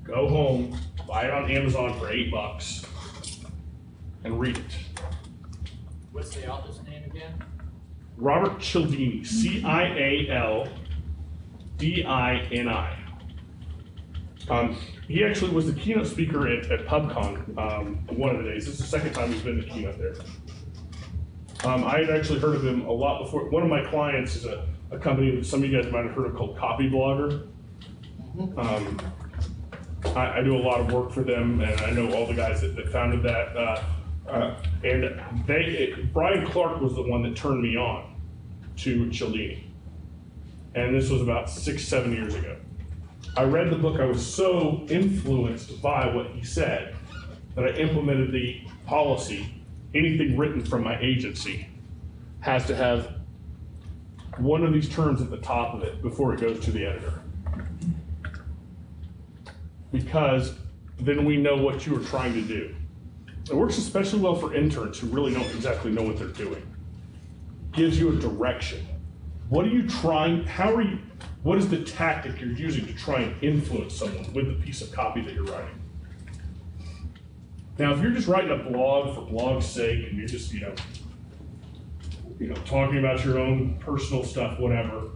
go home, buy it on Amazon for $8 and read it. What's the author's name again? Robert Cialdini, Cialdini. He actually was the keynote speaker at PubCon one of the days. This is the second time he's been the keynote there. I had actually heard of him a lot before. One of my clients is a company that some of you guys might have heard of called Copy Blogger. I do a lot of work for them, and I know all the guys that founded that. Brian Clark was the one that turned me on to Cialdini. And this was about 6-7 years ago. I read the book, I was so influenced by what he said that I implemented the policy. Anything written from my agency has to have one of these terms at the top of it before it goes to the editor. Because then we know what you are trying to do. It works especially well for interns who really don't exactly know what they're doing. Gives you a direction. What are you trying, what is the tactic you're using to try and influence someone with the piece of copy that you're writing? Now, if you're just writing a blog for blog's sake and you're just, talking about your own personal stuff, whatever,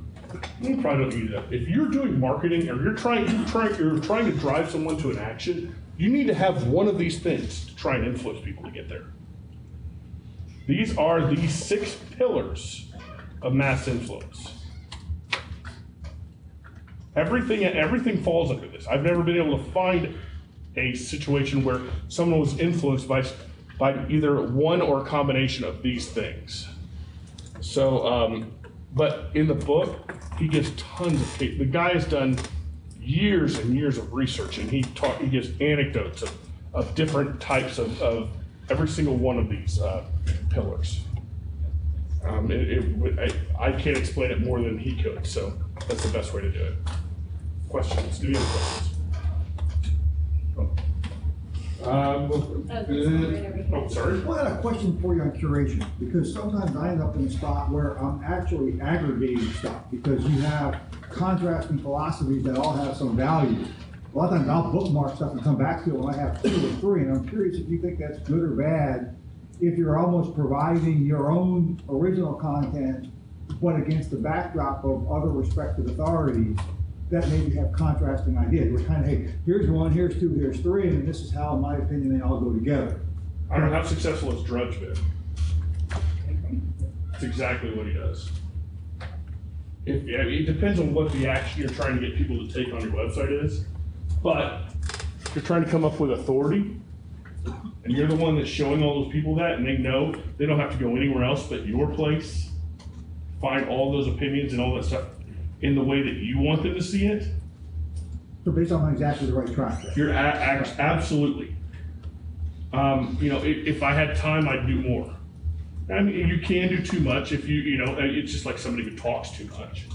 you probably don't need that. If you're doing marketing or you're trying to drive someone to an action, you need to have one of these things to try and influence people to get there. These are the 6 pillars of mass influence. Everything falls under this. I've never been able to find a situation where someone was influenced by either one or a combination of these things. So, but in the book, he gives tons of cases. The guy has done years and years of research, and he gives anecdotes of different types of every single one of these pillars. I can't explain it more than he could, so that's the best way to do it. Questions? Do you have questions? Sorry. Well, I had a question for you on curation, because sometimes I end up in a spot where I'm actually aggregating stuff, because you have contrasting philosophies that all have some value. A lot of times I'll bookmark stuff and come back to it when I have 2 or 3, and I'm curious if you think that's good or bad, if you're almost providing your own original content, but against the backdrop of other respected authorities that maybe have contrasting ideas. We're kind of, hey, here's 1, here's 2, here's 3, and this is how, in my opinion, they all go together. I don't know how successful has Drudge been. That's exactly what he does. It depends on what the action you're trying to get people to take on your website is, but if you're trying to come up with authority, and you're the one that's showing all those people that, and they know they don't have to go anywhere else but your place, find all those opinions and all that stuff in the way that you want them to see it, So based on exactly the right track there. You're absolutely. If I had time, I'd do more. I mean, you can do too much if it's just like somebody who talks too much.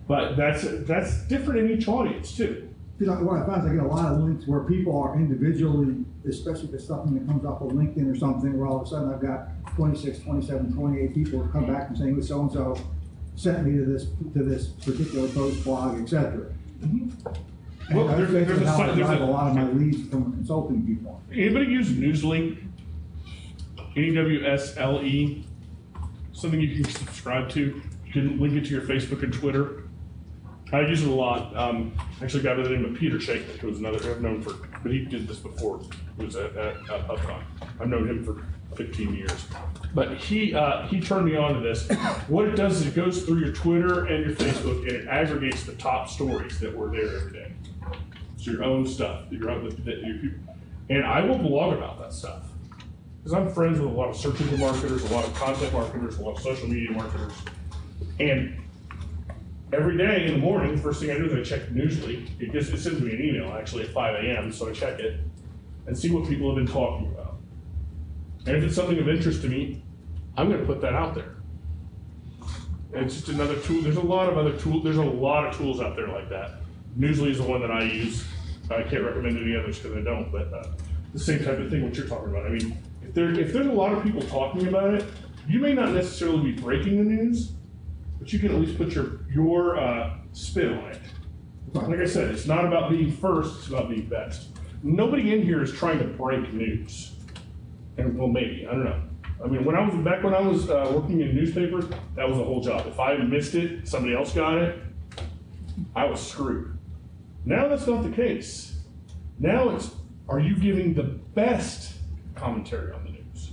But that's different in each audience too. What I find is I get a lot of links where people are individually, especially if it's something that comes off of LinkedIn or something, where all of a sudden I've got 26, 27, 28 people come back and saying, so-and-so sent me to this particular post, blog, etc. Mm-hmm. Well, And there's that's how I a drive a lot of my leads from consulting people. Anybody use Newsly? NEWSLE? Something you can subscribe to. You can link it to your Facebook and Twitter. I use it a lot. Actually, a guy by the name of Peter Shakeman, who was another I've known for, but he did this before. He was at PubCon. I've known him for 15 years. But he turned me on to this. What it does is it goes through your Twitter and your Facebook, and it aggregates the top stories that were there every day. It's your own stuff, your people. And I will blog about that stuff. Because I'm friends with a lot of search engine marketers, a lot of content marketers, a lot of social media marketers. And every day in the morning, the first thing I do is I check Newsly. It sends me an email actually at 5 a.m., so I check it and see what people have been talking about. And if it's something of interest to me, I'm going to put that out there. And it's just another tool. There's a lot of other tools. There's a lot of tools out there like that. Newsly is the one that I use. I can't recommend any others because I don't, but the same type of thing what you're talking about. I mean, if there's a lot of people talking about it, you may not necessarily be breaking the news, but you can at least put your spin on it. Like I said, it's not about being first, it's about being best. Nobody in here is trying to break news. And well, maybe, I don't know. I mean, when I was working in newspapers, that was the whole job. If I missed it, somebody else got it, I was screwed. Now that's not the case. Now it's, are you giving the best commentary on the news?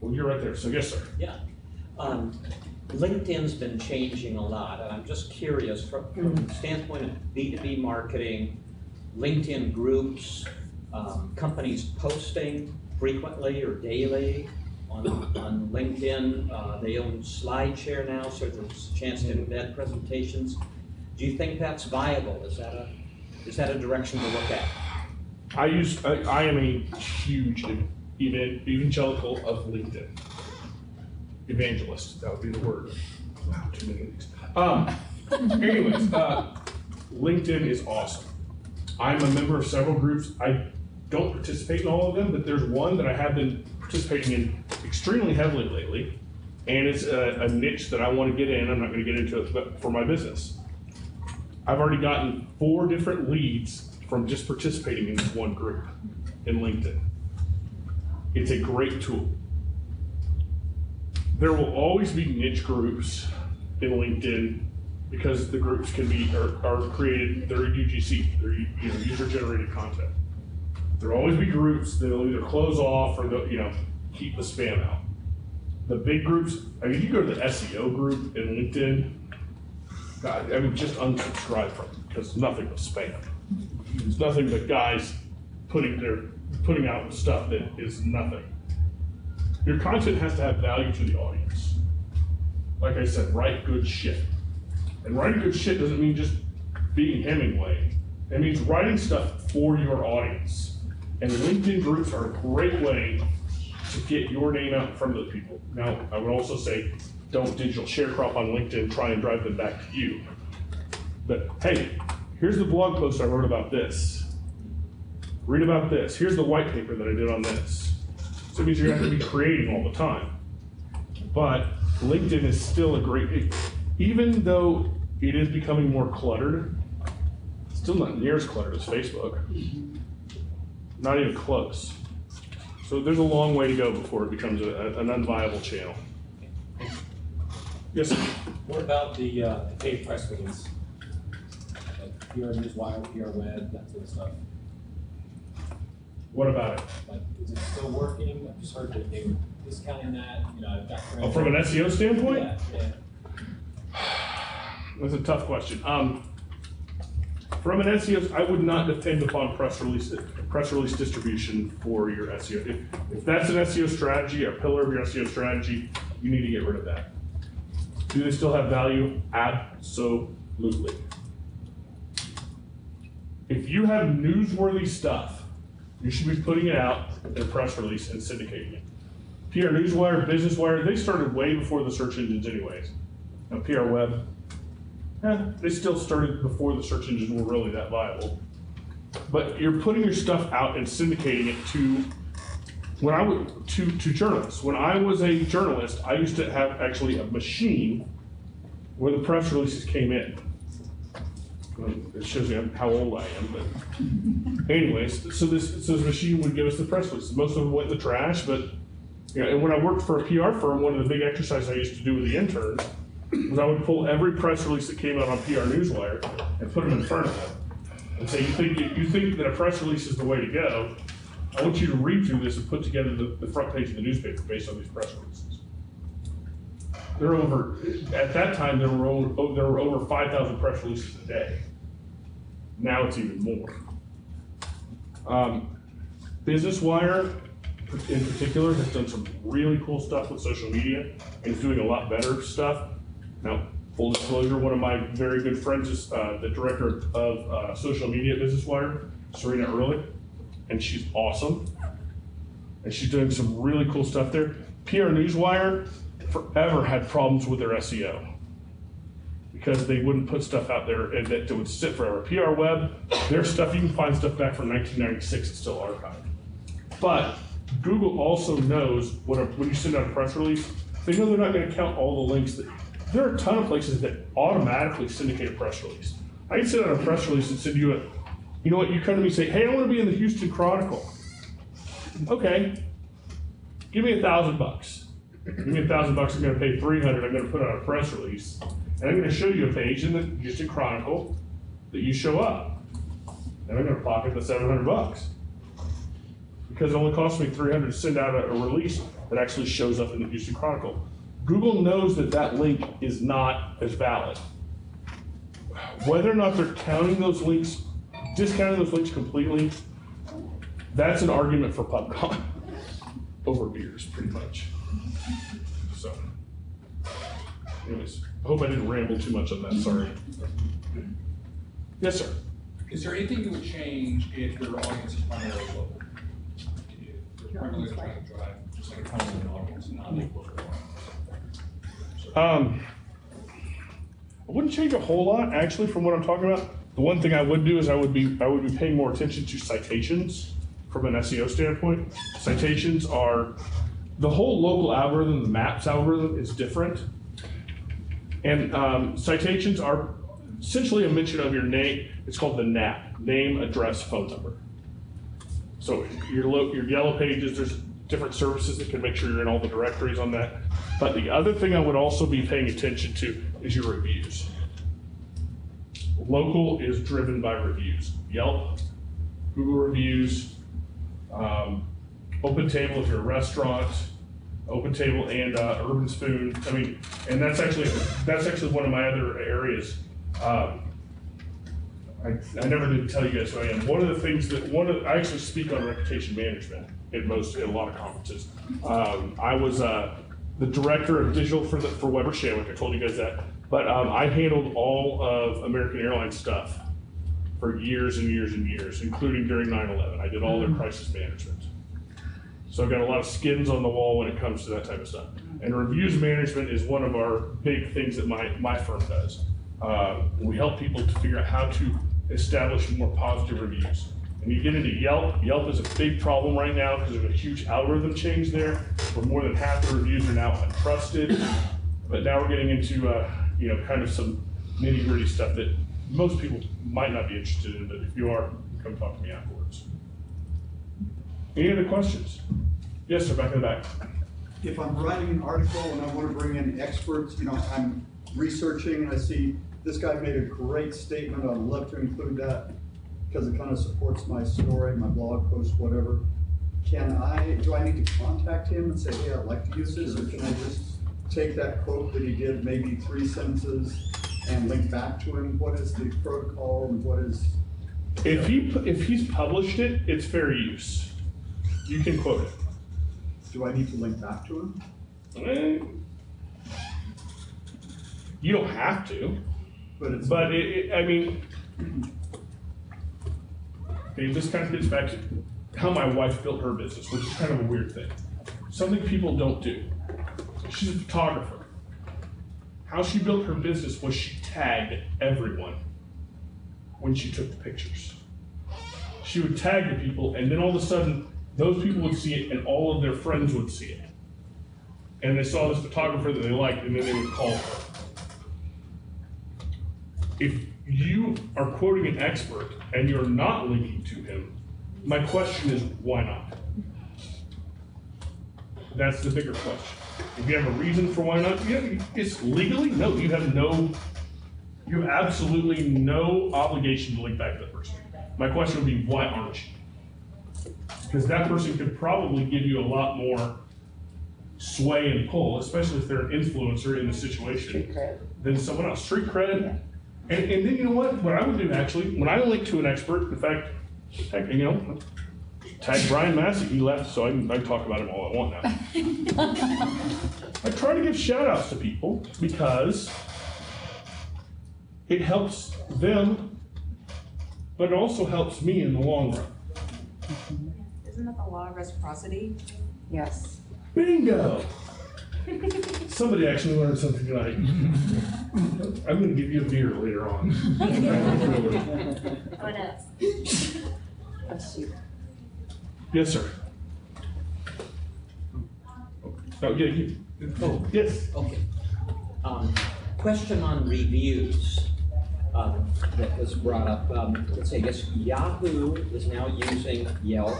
Well, you're right there, so yes, sir. Yeah. LinkedIn's been changing a lot, and I'm just curious from the standpoint of B2B marketing, LinkedIn groups, companies posting frequently or daily on LinkedIn. They own SlideShare now, so there's a chance to embed presentations. Do you think that's viable? Is that a direction to look at? I am a huge evangelical of LinkedIn. Evangelist, that would be the word. Wow, too many of these. Anyways, LinkedIn is awesome. I'm a member of several groups. I don't participate in all of them, but there's one that I have been participating in extremely heavily lately, and it's a niche that I want to get in. I'm not going to get into it, but for my business. I've already gotten 4 different leads from just participating in this one group in LinkedIn. It's a great tool. There will always be niche groups in LinkedIn because the groups can be are created. They're UGC. They're user-generated content. There'll always be groups that'll either close off or they'll keep the spam out. The big groups. I mean, you go to the SEO group in LinkedIn. God, I mean, just unsubscribe from it because nothing but spam. It's nothing but guys putting out stuff that is nothing. Your content has to have value to the audience. Like I said, write good shit. And writing good shit doesn't mean just being Hemingway. It means writing stuff for your audience. And LinkedIn groups are a great way to get your name out in front of those people. Now, I would also say, don't digital sharecrop on LinkedIn, try and drive them back to you. But hey, here's the blog post I wrote about this. Read about this. Here's the white paper that I did on this. So it means you're going to have to be creating all the time. But LinkedIn is still a great, even though it is becoming more cluttered, it's still not near as cluttered as Facebook. Not even close. So there's a long way to go before it becomes an unviable channel. Yes, sir. What about the paid press release? Like PR Newswire, PR Web, that sort of stuff. What about it? Like, is it still working? I've just heard that they were discounting that. I've got friends. Oh, from an SEO standpoint? Yeah. That's a tough question. From an SEO, I would not depend upon press release distribution for your SEO. If that's an SEO strategy, a pillar of your SEO strategy, you need to get rid of that. Do they still have value? Absolutely. If you have newsworthy stuff, you should be putting it out in a press release and syndicating it. PR Newswire, Business Wire, they started way before the search engines anyways. Now PR Web, they still started before the search engines were really that viable. But you're putting your stuff out and syndicating it to journalists. When I was a journalist, I used to have actually a machine where the press releases came in. It shows you how old I am, but anyways, so this machine would give us the press releases. Most of them went in the trash, but and when I worked for a PR firm, one of the big exercises I used to do with the interns was I would pull every press release that came out on PR Newswire and put them in front of them and say, you think that a press release is the way to go? I want you to read through this and put together the front page of the newspaper based on these press releases. At that time, there were over 5,000 press releases a day. Now it's even more. Business Wire, in particular, has done some really cool stuff with social media and is doing a lot better stuff. Now, full disclosure, one of my very good friends is the director of social media at Business Wire, Serena Ehrlich, and she's awesome. And she's doing some really cool stuff there. PR Newswire forever had problems with their SEO because they wouldn't put stuff out there and that would sit forever. PR Web, their stuff, you can find stuff back from 1996, it's still archived. But Google also knows when you send out a press release, they know they're not going to count all the links. There are a ton of places that automatically syndicate a press release. I can send out a press release and send you a, you know what, you come to me and say, hey, I want to be in the Houston Chronicle. Okay, give me $1,000. Give me $1,000, I'm going to pay $300, I'm going to put out a press release, and I'm going to show you a page in the Houston Chronicle that you show up. And I'm going to pocket the $700. Because it only costs me $300 to send out a release that actually shows up in the Houston Chronicle. Google knows that that link is not as valid. Whether or not they're counting those links, discounting those links completely, that's an argument for PubCon over beers, pretty much. So, anyways, I hope I didn't ramble too much on that, sorry. Yes, sir. Is there anything that would change if your audience is primarily local? If you're primarily trying to drive just like a Cumberland audience and not a local audience? I wouldn't change a whole lot, actually, from what I'm talking about. The one thing I would do is I would be paying more attention to citations from an SEO standpoint. Citations are, the whole local algorithm, the MAPS algorithm is different. And citations are essentially a mention of your name. It's called the NAP, name, address, phone number. So your yellow pages, there's different services that can make sure you're in all the directories on that. But the other thing I would also be paying attention to is your reviews. Local is driven by reviews. Yelp, Google reviews, OpenTable if you're a restaurant, OpenTable and Urban Spoon. I mean, and that's actually one of my other areas. I never did tell you guys who I am. One of the things that I actually speak on reputation management at a lot of conferences. I was the director of digital for Weber Shandwick. I told you guys that. But I handled all of American Airlines stuff for years and years and years, including during 9/11. I did all their crisis management. So I've got a lot of skins on the wall when it comes to that type of stuff. And reviews management is one of our big things that my firm does. We help people to figure out how to establish more positive reviews. And you get into Yelp. Yelp is a big problem right now because there's a huge algorithm change there, where more than half the reviews are now untrusted. But now we're getting into kind of some nitty-gritty stuff that most people might not be interested in, but if you are, come talk to me afterwards. Any other questions? Yes, sir, back in the back. If I'm writing an article and I want to bring in experts, I'm researching and I see this guy made a great statement, I'd love to include that because it kind of supports my story, my blog post, whatever. Do I need to contact him and say, hey, I'd like to use this, or can I just take that quote that he did, maybe 3 sentences, and link back to him? What is the protocol and what is? If he's published it, it's fair use. You can quote it. Do I need to link back to him? You don't have to. But I mean, Okay, this kind of gets back to how my wife built her business, which is kind of a weird thing. Something people don't do. She's a photographer. How she built her business was she tagged everyone when she took the pictures. She would tag the people, and then all of a sudden, those people would see it, and all of their friends would see it. And they saw this photographer that they liked, and then they would call her. If you are quoting an expert and you're not linking to him, my question is, why not? That's the bigger question. If you have a reason for why not, it's legally, no, you have absolutely no obligation to link back to that person. My question would be, why aren't you? Because that person could probably give you a lot more sway and pull, especially if they're an influencer in the situation, than someone else. Street cred. Yeah. And then you know what I would do actually, when I link to an expert, in fact, tag Brian Massey, he left, so I can talk about him all I want now. I try to give shout outs to people because it helps them, but it also helps me in the long run. Isn't that the law of reciprocity? Yes. Bingo! Somebody actually learned something tonight. I'm going to give you a beer later on. What else? Let's see. Yes, sir. Oh, yeah, yes. Okay. Question on reviews that was brought up. Let's say, I guess Yahoo is now using Yelp.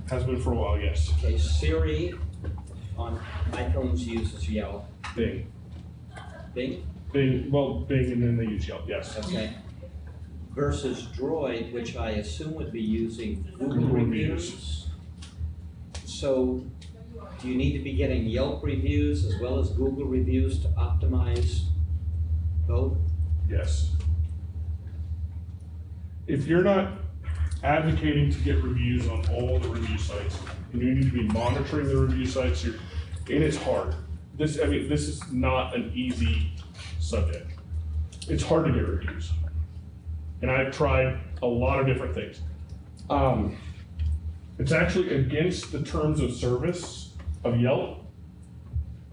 Has been for a while, yes. Okay, Siri on iPhones uses Yelp. Bing. Bing? Bing, well, Bing, and then they use Yelp, yes. Okay. Versus Droid, which I assume would be using Google reviews. So, do you need to be getting Yelp reviews as well as Google reviews to optimize both? Yes. If you're not advocating to get reviews on all the review sites, and you need to be monitoring the review sites, and it's hard. This is not an easy subject. It's hard to get reviews. And I've tried a lot of different things. It's actually against the terms of service of Yelp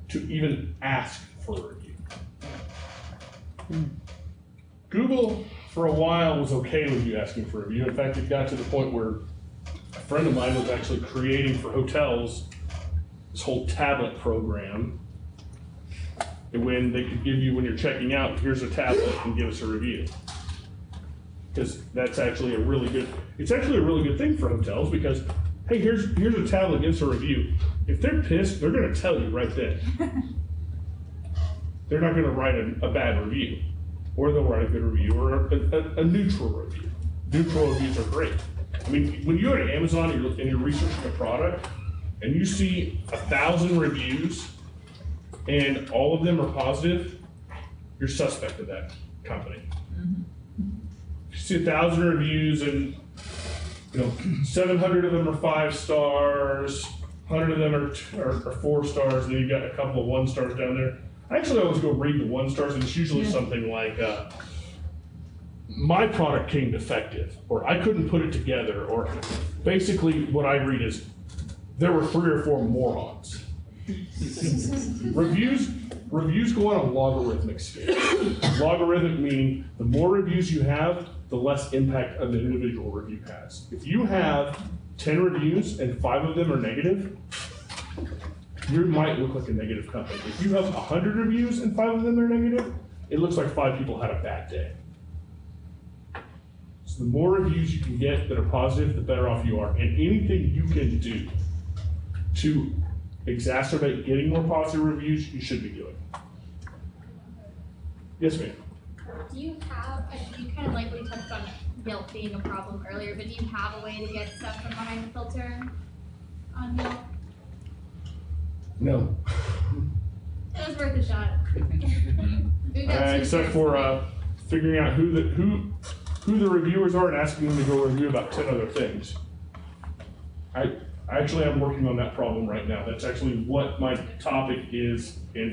to even ask for a review. Google, for a while, was okay with you asking for a review. In fact, it got to the point where a friend of mine was actually creating for hotels this whole tablet program. And when they could give you, when you're checking out, here's a tablet and give us a review. Because that's actually a really good, it's actually a really good thing for hotels because, hey, here's a tablet, give us a review. If they're pissed, they're gonna tell you right then. They're not gonna write a bad review. Or they'll write a good review or a neutral review. Neutral reviews are great. I mean, when you go to Amazon and you're researching a product and you see 1,000 reviews and all of them are positive, you're suspect of that company. If you see 1,000 reviews and 700 of them are 5 stars, 100 of them are 4 stars, and then you've got a couple of 1 stars down there. I actually always go read the 1 stars, and it's usually something like, my product came defective, or I couldn't put it together, or basically what I read is, there were 3 or 4 morons. Reviews go on a logarithmic scale. Logarithmic meaning the more reviews you have, the less impact an individual review has. If you have 10 reviews and 5 of them are negative, you might look like a negative company. If you have 100 reviews and 5 of them are negative, it looks like 5 people had a bad day. So the more reviews you can get that are positive, the better off you are. And anything you can do to exacerbate getting more positive reviews, you should be doing. Yes, ma'am. Do you have, you kind of lightly touched on Yelp being a problem earlier, but do you have a way to get stuff from behind the filter on Yelp? No. It was worth a shot. Except for figuring out who the reviewers are and asking them to go review about 10 other things. I actually am working on that problem right now. That's actually what my topic is in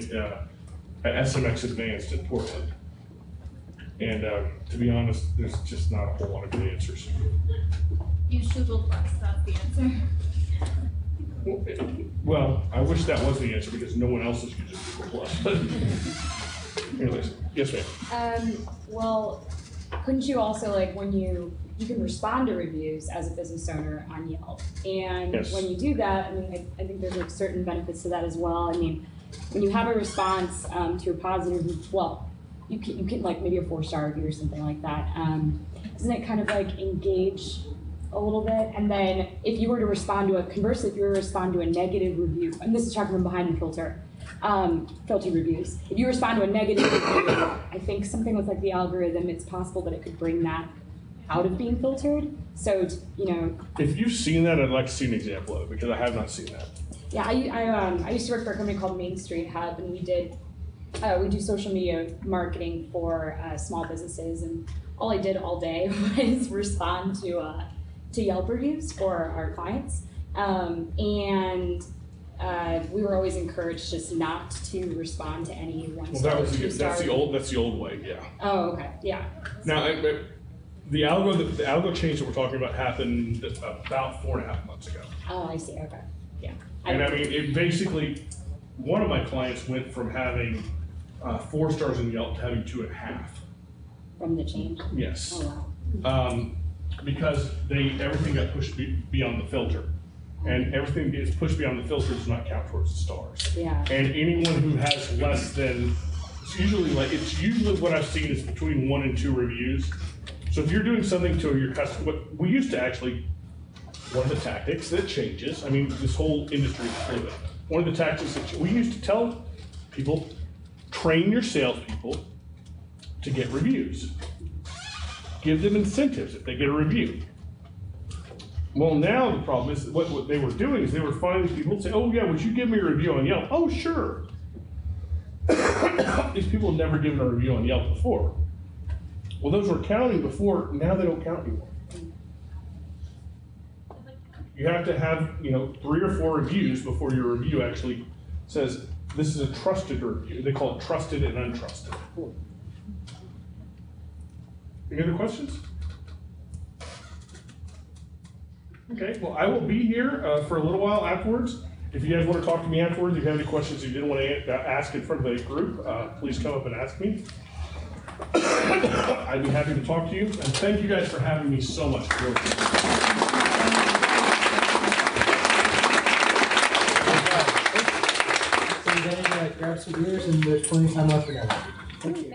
at SMX Advanced in Portland. And to be honest, there's just not a whole lot of good answers. Use Google Plus, that's the answer. Well, I wish that was the answer because no one else is using Google Plus. Anyways, yes, ma'am. Well, couldn't you also, like, when you can respond to reviews as a business owner on Yelp, and Yes. when you do that, I mean, I think there's like certain benefits to that as well. I mean, when you have a response to a positive, well, you can like maybe a 4-star review or something like that. Doesn't it kind of like engage a little bit? And then if you were to respond to conversely, if you were to respond to a negative review, and this is talking from behind the filter reviews. If you respond to a negative review, I think something with like the algorithm, it's possible that it could bring that out of being filtered. So, you know. If you've seen that, I'd like to see an example of it because I have not seen that. Yeah, I used to work for a company called Main Street Hub, and we do social media marketing for small businesses, and all I did all day was respond to Yelp reviews for our clients, and we were always encouraged just not to respond to any 1-star. Well, that's the old way, yeah. Oh, okay, yeah. Now, the algo change that we're talking about happened about 4.5 months ago. Oh, I see. Okay, yeah. And I mean, it basically, one of my clients went from having 4 stars in Yelp to having 2.5. From the change? Yes. Oh, wow. Because everything got pushed beyond the filter. And everything gets pushed beyond the filter does not count towards the stars. Yeah. And anyone who has less than, it's usually what I've seen is between 1 and 2 reviews. So if you're doing something to your customer, we used to actually, one of the tactics that changes, I mean, this whole industry is fluid. One of the tactics that we used to tell people, train your salespeople to get reviews. Give them incentives if they get a review. Well, now the problem is what they were doing is they were finding people and say, oh yeah, would you give me a review on Yelp? Oh, sure. These people have never given a review on Yelp before. Well, those were counting before, now they don't count anymore. You have to have, 3 or 4 reviews before your review actually says, this is a trusted review. They call it trusted and untrusted. Any other questions? Okay, well, I will be here for a little while afterwards. If you guys want to talk to me afterwards, if you have any questions you didn't want to ask in front of the group, please come up and ask me. I'd be happy to talk to you, and thank you guys for having me so much. So you guys grab some beers, and there's plenty of time left for that. Thank you.